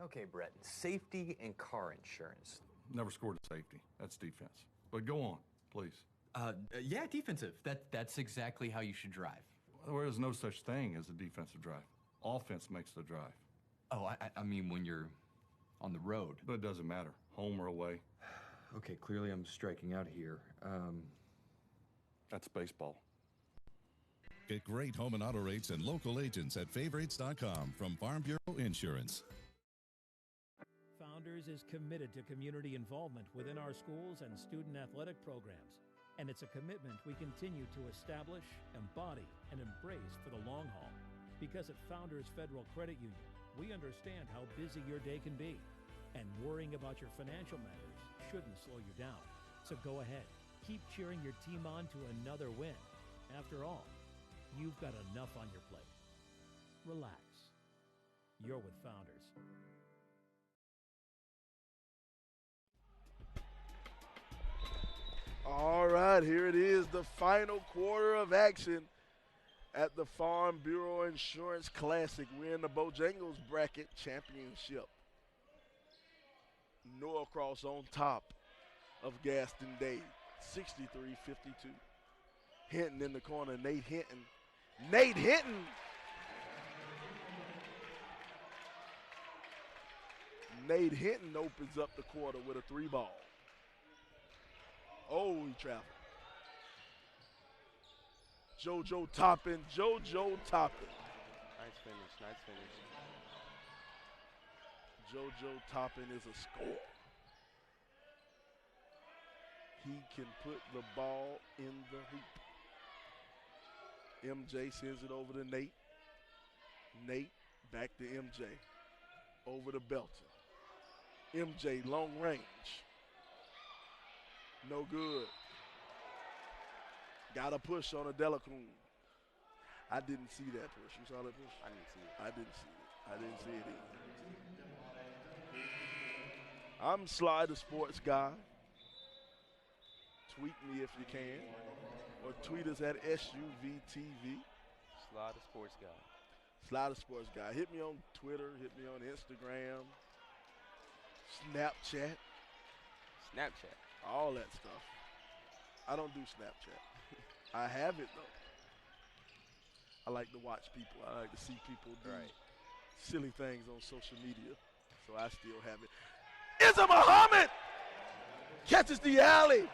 Okay, Brett, safety and car insurance. Never scored a safety. That's defense. But go on, please. Yeah, defensive. That's exactly how you should drive. There is no such thing as a defensive drive. Offense makes the drive. Oh, I mean when you're on the road. But it doesn't matter, home or away. Okay, clearly I'm striking out here. That's baseball. Get great home and auto rates and local agents at favorites.com from Farm Bureau Insurance. Founders is committed to community involvement within our schools and student athletic programs. And it's a commitment we continue to establish, embody, and embrace for the long haul. Because at Founders Federal Credit Union, we understand how busy your day can be. And worrying about your financial matters shouldn't slow you down. So go ahead, keep cheering your team on to another win. After all, you've got enough on your plate. Relax. You're with Founders. All right, here it is, the final quarter of action at the Farm Bureau Insurance Classic. We're in the Bojangles Bracket Championship. Norcross on top of Gaston Day, 63-52. Hinton in the corner, Nate Hinton. Nate Hinton! Nate Hinton opens up the quarter with a 3-ball. Oh, he traveled. JoJo Toppin. JoJo Toppin. Nice finish, nice finish. JoJo Toppin is a score. He can put the ball in the hoop. MJ sends it over to Nate. Nate back to MJ. Over to Belton. MJ long range. No good. Got a push on a Delacoon. I didn't see that push. You saw that push? I didn't see it. I didn't see it. I didn't see it either. I'm Sly the Sports Guy. Tweet me if you can. Or tweet us at SUVTV. Sly the Sports Guy. Sly the Sports Guy. Hit me on Twitter. Hit me on Instagram. Snapchat. Snapchat. All that stuff. I don't do Snapchat. I have it, though. I like to watch people. I like to see people do silly things on social media. So I still have it. It's a Muhammad! Catches the alley.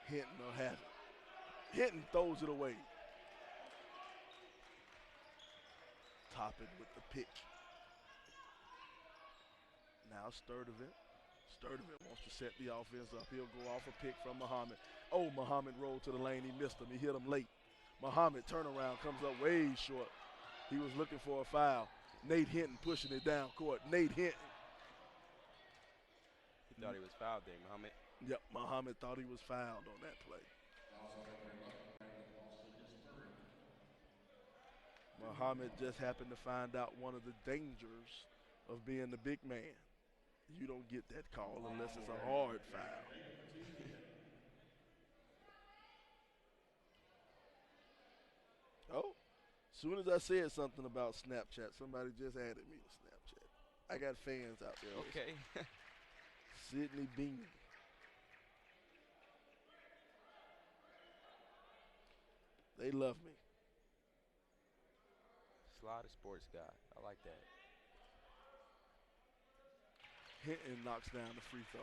Hinton will have it. Hinton throws it away. Toppin with the pick. Now Sturdivant wants to set the offense up. He'll go off a pick from Muhammad. Oh, Muhammad rolled to the lane. He missed him. He hit him late. Muhammad turnaround comes up way short. He was looking for a foul. Nate Hinton pushing it down court. Nate Hinton. He thought he was fouled there, Muhammad. Yep, Muhammad thought he was fouled on that play. Muhammad just happened to find out one of the dangers of being the big man. You don't get that call unless it's a hard foul. Oh, as soon as I said something about Snapchat, somebody just added me to Snapchat. I got fans out there. Okay. Sydney Bean. They love me. Slider sports guy. I like that. Hinton knocks down the free throw.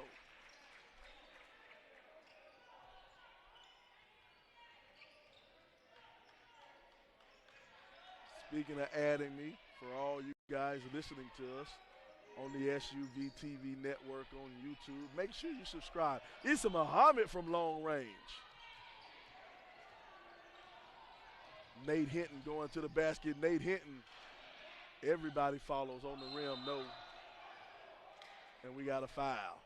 Speaking of adding me, for all you guys listening to us on the SUV TV network on YouTube, make sure you subscribe. Issa Muhammad from long range. Nate Hinton going to the basket. Nate Hinton, everybody follows on the rim, no. And we got a foul.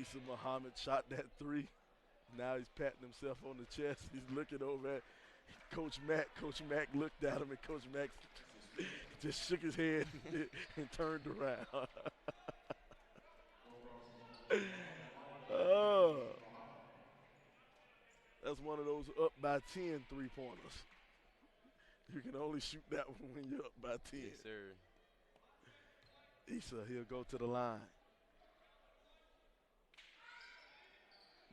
Issa Muhammad shot that three. Now he's patting himself on the chest. He's looking over at Coach Mack. Coach Mack looked at him, and Coach Mack just shook his head and turned around. Oh, that's one of those up by 10 3-pointers. You can only shoot that one when you're up by 10. Yes, sir. Issa, he'll go to the line.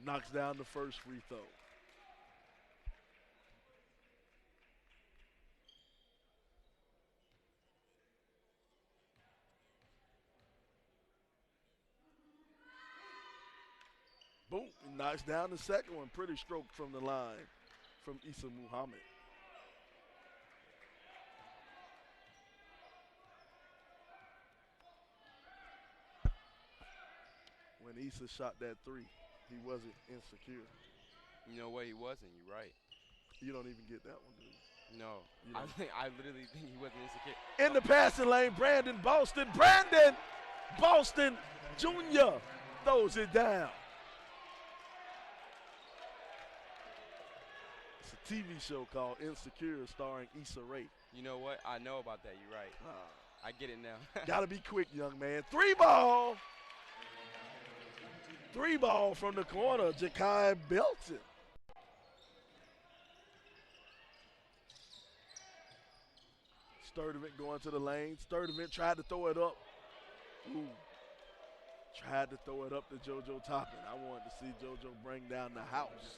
Knocks down the first free throw. Boom, he knocks down the second one. Pretty stroke from the line from Issa Muhammad. When Issa shot that three, he wasn't insecure. You know what, he wasn't. You're right. You don't even get that one, do you? No. I literally think he wasn't insecure. In the passing lane, Brandon Boston. Brandon Boston Jr. throws it down. It's a TV show called Insecure starring Issa Rae. You know what? I know about that. You're right. I get it now. Gotta be quick, young man. Three ball. Three ball from the corner. Ja'Kai Belton. Sturdivant going to the lane. Sturdivant tried to throw it up. Ooh. Tried to throw it up to JoJo Toppin. I wanted to see JoJo bring down the house.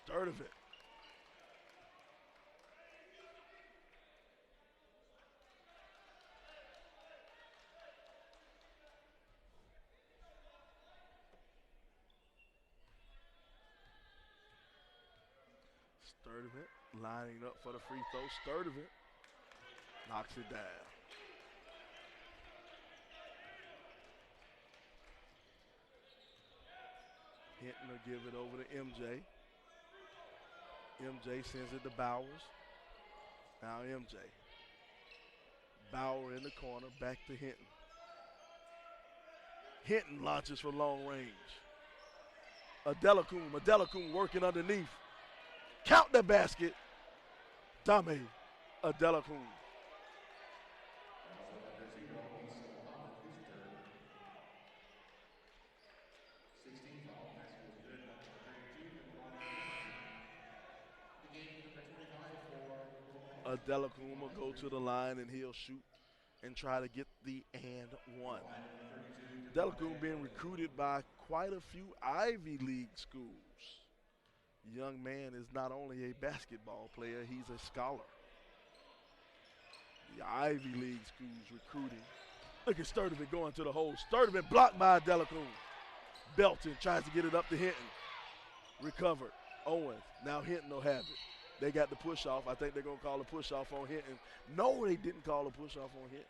Sturdivant. Sturdivant lining up for the free throw. Sturdivant knocks it down. Hinton will give it over to MJ. MJ sends it to Bowers. Now MJ. Bauer in the corner, back to Hinton. Hinton launches for long range. Adelakun working underneath. Count the basket. Dame Adelakun. Adelakun will go to the line and he'll shoot and try to get the and one. Adelakun being recruited by quite a few Ivy League schools. Young man is not only a basketball player, he's a scholar. The Ivy League schools recruiting. Look at Sturdivant going to the hole. Sturdivant blocked by Adelakun. Belton tries to get it up to Hinton. Recovered. Owens. Now Hinton will have it. They got the push off. I think they're going to call a push off on Hinton. No, they didn't call a push off on Hinton.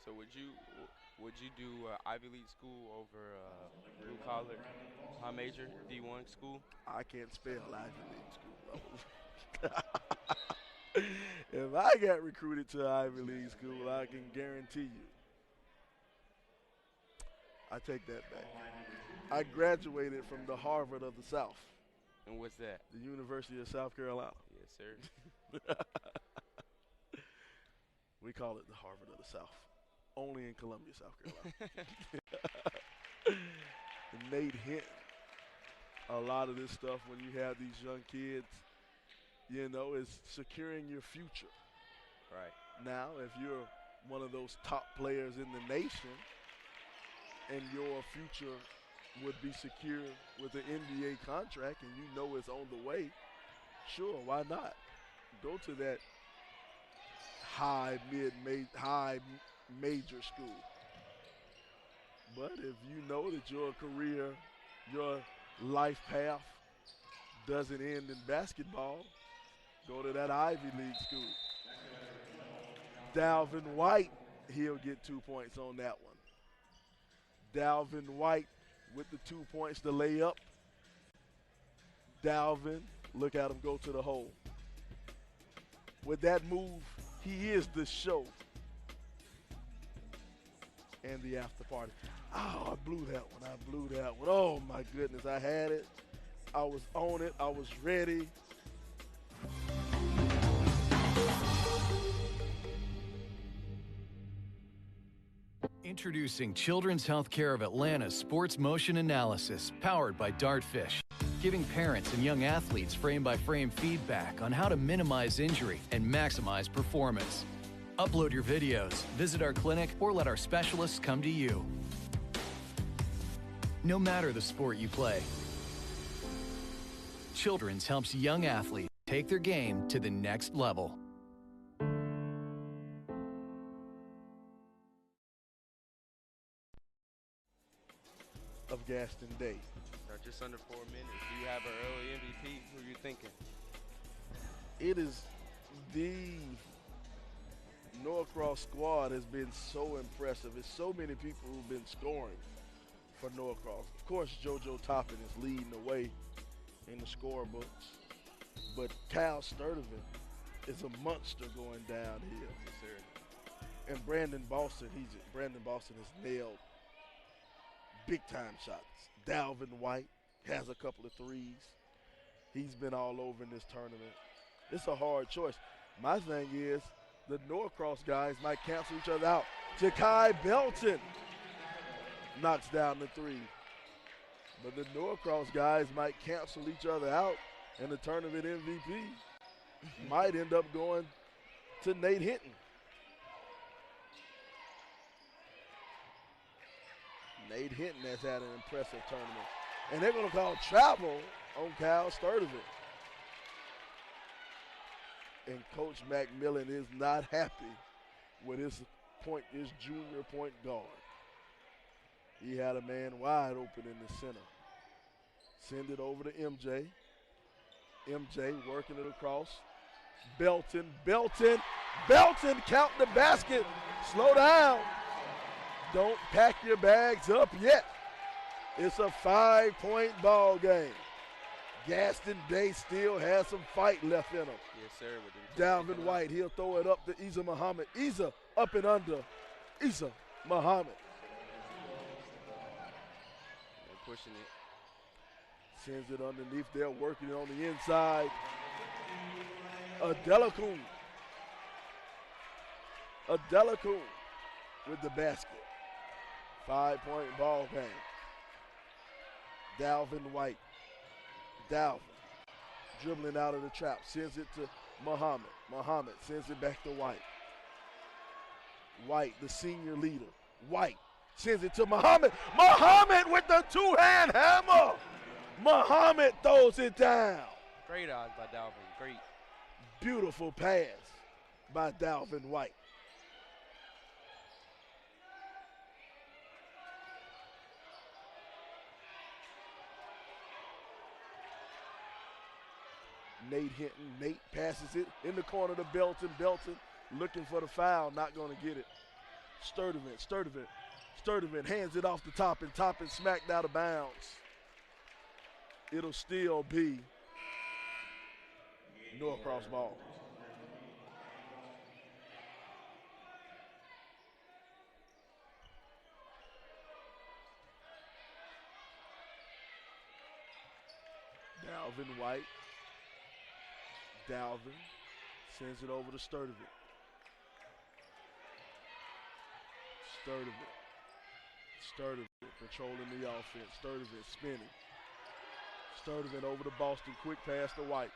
So would you do Ivy League school over blue collar, high major D1 school? I can't spell Ivy League school. If I got recruited to Ivy League school, I can guarantee you. I take that back. I graduated from the Harvard of the South. And what's that? The University of South Carolina. Yes, sir. We call it the Harvard of the South. Only in Columbia, South Carolina. Nate Hinton. A lot of this stuff when you have these young kids, you know, is securing your future. Right. Now, if you're one of those top players in the nation and your future would be secure with an NBA contract and you know it's on the way, sure, why not? Go to that high major school. But if you know that your career, your life path doesn't end in basketball, go to that Ivy League school. Dalvin White, he'll get 2 points on that one. Dalvin White with the 2 points to lay up. Dalvin, look at him go to the hole. With that move, he is the show. And the after party. Oh, I blew that one. Oh, my goodness. I had it. I was on it. I was ready. Introducing Children's Healthcare of Atlanta's Sports Motion Analysis, powered by Dartfish, giving parents and young athletes frame-by-frame feedback on how to minimize injury and maximize performance. Upload your videos, visit our clinic, or let our specialists come to you. No matter the sport you play, Children's helps young athletes take their game to the next level. Of Gaston Day. Now, just under 4 minutes. Do you have an early MVP? Who are you thinking? It is the Norcross squad has been so impressive. It's so many people who've been scoring for Norcross. Of course, JoJo Toppin is leading the way in the scorebooks, but Cal Sturdivant is a monster going downhill. Yes, sir. And Brandon Boston has nailed big-time shots. Dalvin White has a couple of threes. He's been all over in this tournament. It's a hard choice. My thing is the Norcross guys might cancel each other out. Ja'Kai Belton knocks down the three. But the Norcross guys might cancel each other out, and the tournament MVP might end up going to Nate Hinton. Nate Hinton has had an impressive tournament. And they're going to call travel on Cal Sturdivant. And Coach McMillan is not happy with his junior point guard. He had a man wide open in the center. Send it over to MJ. MJ working it across. Belton, count the basket. Slow down. Don't pack your bags up yet. It's a 5-point ball game. Gaston Day still has some fight left in him. Yes, sir. Dalvin White, he'll throw it up to Isa Muhammad. Isa up and under. Isa Muhammad. They're pushing it. Sends it underneath. They're working it on the inside. Adelakun with the basket. 5-point ball game. Dalvin White. Dalvin dribbling out of the trap. Sends it to Muhammad sends it back to White. White, the senior leader. White sends it to Muhammad. Muhammad with the two-hand hammer. Muhammad throws it down. Great odds by Dalvin. Great. Beautiful pass by Dalvin White. Nate Hinton. Nate passes it in the corner to Belton. Belton looking for the foul, not going to get it. Sturdivant hands it off the top, and Toppin smacked out of bounds. It'll still be Norcross ball. Dalvin White. Dalvin sends it over to Sturdivant. Sturdivant controlling the offense. Sturdivant spinning. Sturdivant over to Boston. Quick pass to White.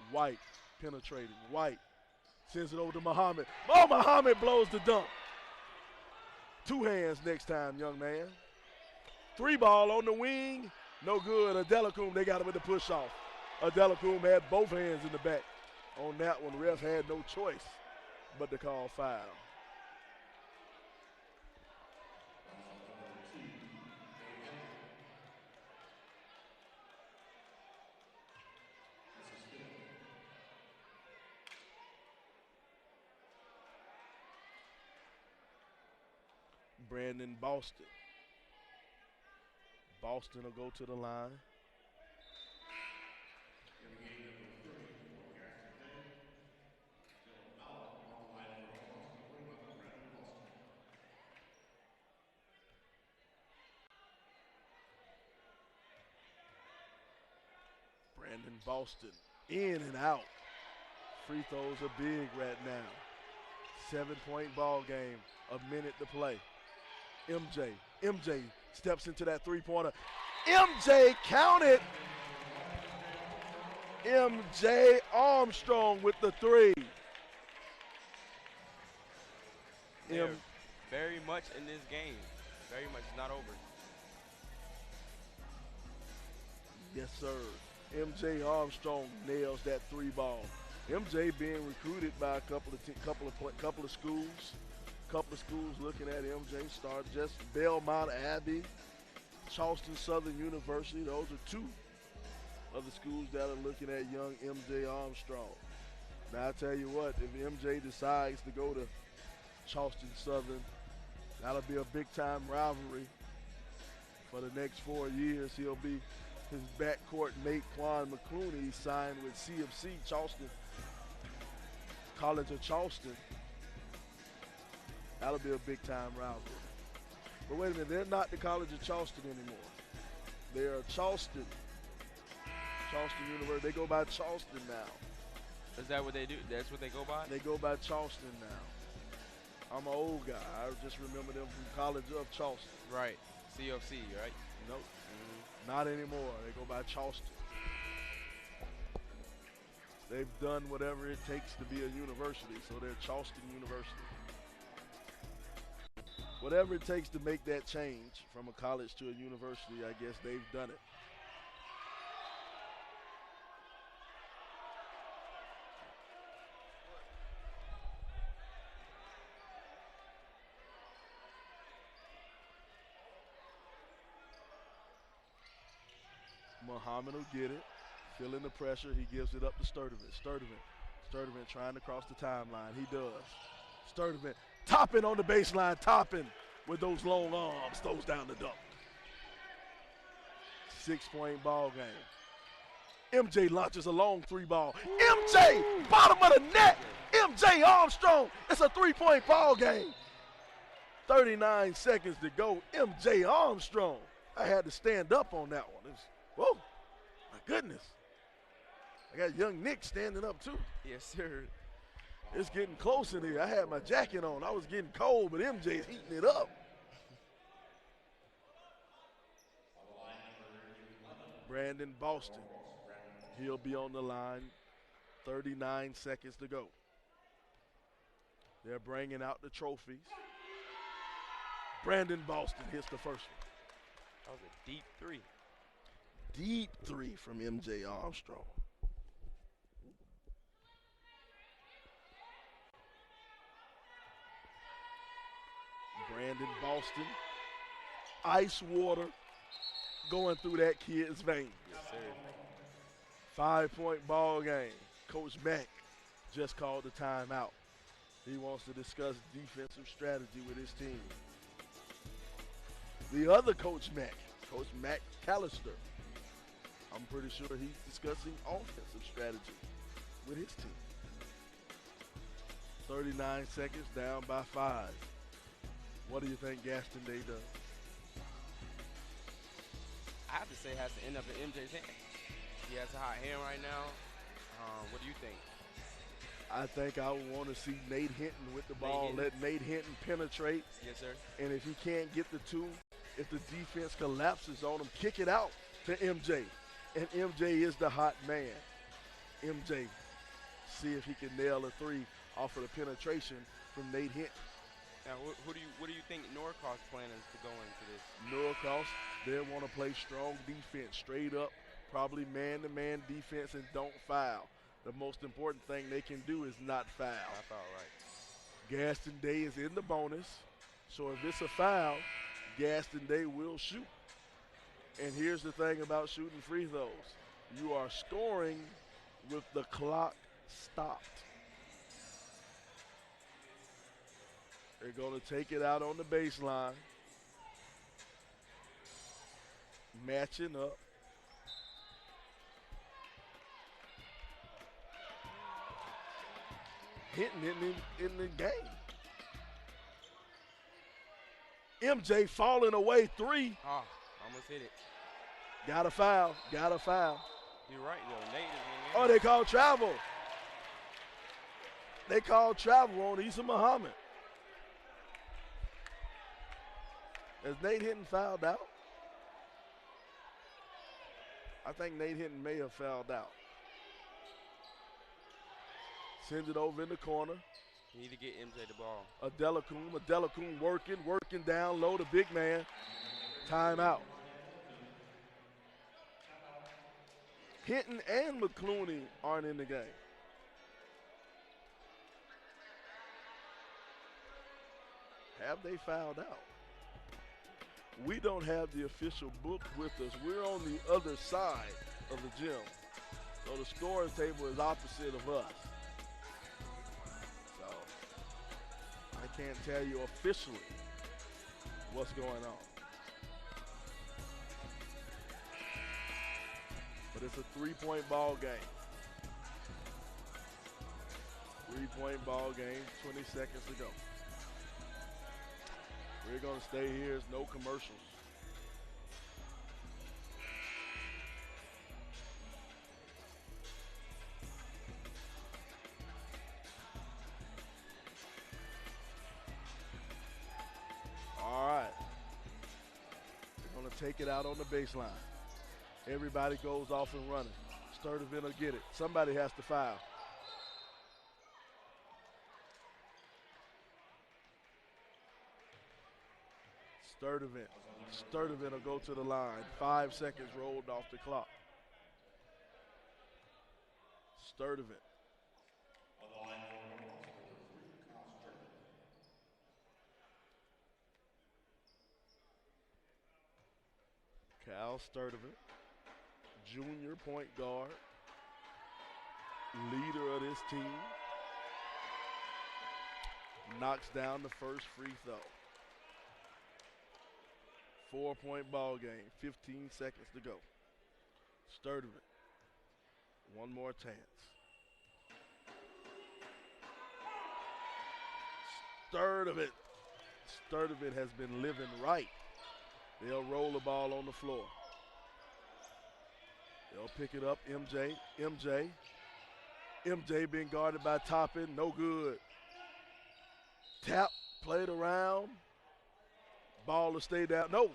White penetrating. White sends it over to Muhammad. Oh, Muhammad blows the dunk. Two hands next time, young man. Three ball on the wing. No good. Adelacombe, they got him with the push off. Adelacombe had both hands in the back. On that one, ref had no choice but to call foul. Brandon Boston. Boston will go to the line. Brandon Boston in and out. Free throws are big right now. 7-point ball game, a minute to play. MJ steps into that three-pointer. MJ counted. MJ Armstrong with the three. They're very much in this game. Very much not over. Yes, sir. MJ Armstrong nails that three ball. MJ being recruited by a couple of schools. Couple of schools looking at MJ. Start just Belmont Abbey, Charleston Southern University. Those are two of the schools that are looking at young MJ Armstrong. Now I tell you what, if MJ decides to go to Charleston Southern, that'll be a big-time rivalry for the next 4 years. He'll be his backcourt mate, Quan McClooney, signed with CFC, Charleston, College of Charleston. That'll be a big-time rivalry. But wait a minute, they're not the College of Charleston anymore. They are Charleston University. They go by Charleston now. Is that what they do? That's what they go by? They go by Charleston now. I'm an old guy. I just remember them from College of Charleston. Right. CFC, right? Nope. Not anymore. They go by Charleston. They've done whatever it takes to be a university, so they're Charleston University. Whatever it takes to make that change from a college to a university, I guess they've done it. Muhammad will get it, feeling the pressure. He gives it up to Sturdivant. Sturdivant trying to cross the timeline. He does. Sturdivant Toppin on the baseline. Toppin with those long arms throws down the dunk. 6-point ball game. MJ launches a long three ball. MJ, bottom of the net. MJ Armstrong. It's a 3-point ball game. 39 seconds to go. MJ Armstrong. I had to stand up on that one. Whoa, my goodness. I got young Nick standing up too. Yes, sir. It's getting close in here. I had my jacket on. I was getting cold, but MJ's heating it up. Brandon Boston. He'll be on the line 39 seconds to go. They're bringing out the trophies. Brandon Boston hits the first one. That was a deep three. Deep three from MJ Armstrong. Brandon Boston. Ice water going through that kid's veins. Yes, sir. 5-point ball game. Coach Mack just called the timeout. He wants to discuss defensive strategy with his team. The other Coach Mack, Coach Mack Callister, I'm pretty sure he's discussing offensive strategy with his team. 39 seconds, down by 5. What do you think Gaston Day does? I have to say it has to end up in MJ's hand. He has a hot hand right now. What do you think? I think I would want to see Nate Hinton with the ball. Let Nate Hinton penetrate. Yes, sir. And if he can't get the two, if the defense collapses on him, kick it out to MJ. And MJ is the hot man. MJ, see if he can nail a three off of the penetration from Nate Hinton. Now, what do you think Norcross plan is to go into this? Norcross, they want to play strong defense, straight up, probably man-to-man defense, and don't foul. The most important thing they can do is not foul. I foul right. Gaston Day is in the bonus, so if it's a foul, Gaston Day will shoot. And here's the thing about shooting free throws. You are scoring with the clock stopped. They're going to take it out on the baseline. Matching up. Hitting in the game. MJ falling away, three. Ah, almost hit it. Got a foul, got a foul. You're right, though. Nate is in Oh, they called travel. They called travel on Issa Muhammad. Has Nate Hinton fouled out? I think Nate Hinton may have fouled out. Sends it over in the corner. You need to get MJ the ball. Adelakun working down low, the big man. Timeout. Hinton and McClooney aren't in the game. Have they fouled out? We don't have the official book with us. We're on the other side of the gym. So the scoring table is opposite of us. So I can't tell you officially what's going on. But it's a 3-point ball game. 3-point ball game, 20 seconds to go. We're going to stay here. There's no commercials. All right. We're going to take it out on the baseline. Everybody goes off and running. Sturdivant will get it. Somebody has to foul. Sturdivant will go to the line. 5 seconds rolled off the clock. Sturdivant. Cal Sturdivant, junior point guard, leader of this team, knocks down the first free throw. 4-point ball game, 15 seconds to go. Sturdivant, one more chance. Sturdivant has been living right. They'll roll the ball on the floor. They'll pick it up, MJ being guarded by Toppin, no good. Tap, played around. Ball will stay down. No.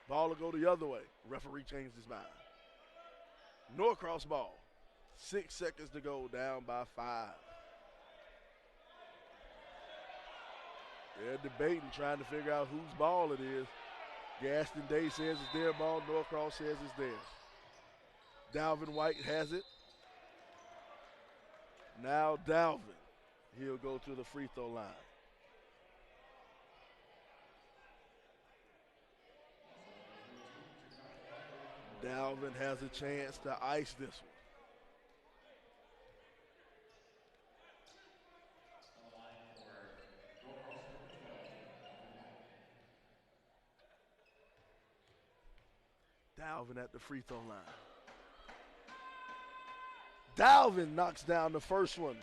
Ball will go the other way. Referee changed his mind. Norcross ball. 6 seconds to go, down by 5. They're debating, trying to figure out whose ball it is. Gaston Day says it's their ball. Norcross says it's theirs. Dalvin White has it. Now Dalvin. He'll go to the free throw line. Dalvin has a chance to ice this one. Dalvin at the free throw line. Dalvin knocks down the first one.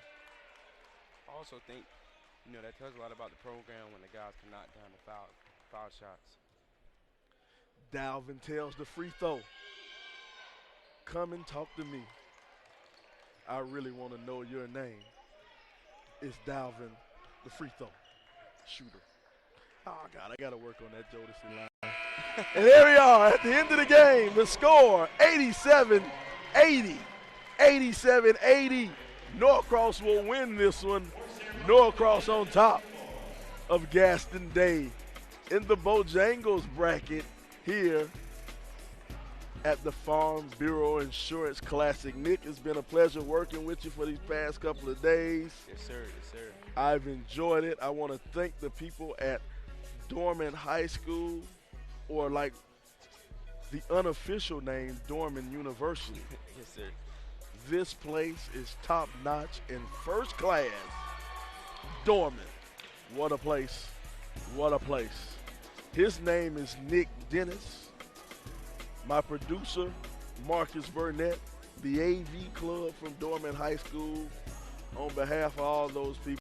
I also think, that tells a lot about the program when the guys can knock down the foul shots. Dalvin tells the free throw, come and talk to me. I really want to know your name. It's Dalvin, the free throw shooter. Oh, God, I got to work on that Jodeci line. And there we are at the end of the game. The score, 87-80. 87-80. Norcross will win this one. Norcross on top of Gaston Day in the Bojangles bracket here at the Farm Bureau Insurance Classic. Nick, it's been a pleasure working with you for these past couple of days. Yes, sir. Yes, sir. I've enjoyed it. I want to thank the people at Dorman High School, or like the unofficial name, Dorman University. Yes, sir. This place is top-notch and first class. Dorman. What a place. What a place. His name is Nick Dennis. My producer, Marcus Burnett, the AV Club from Dorman High School. On behalf of all those people,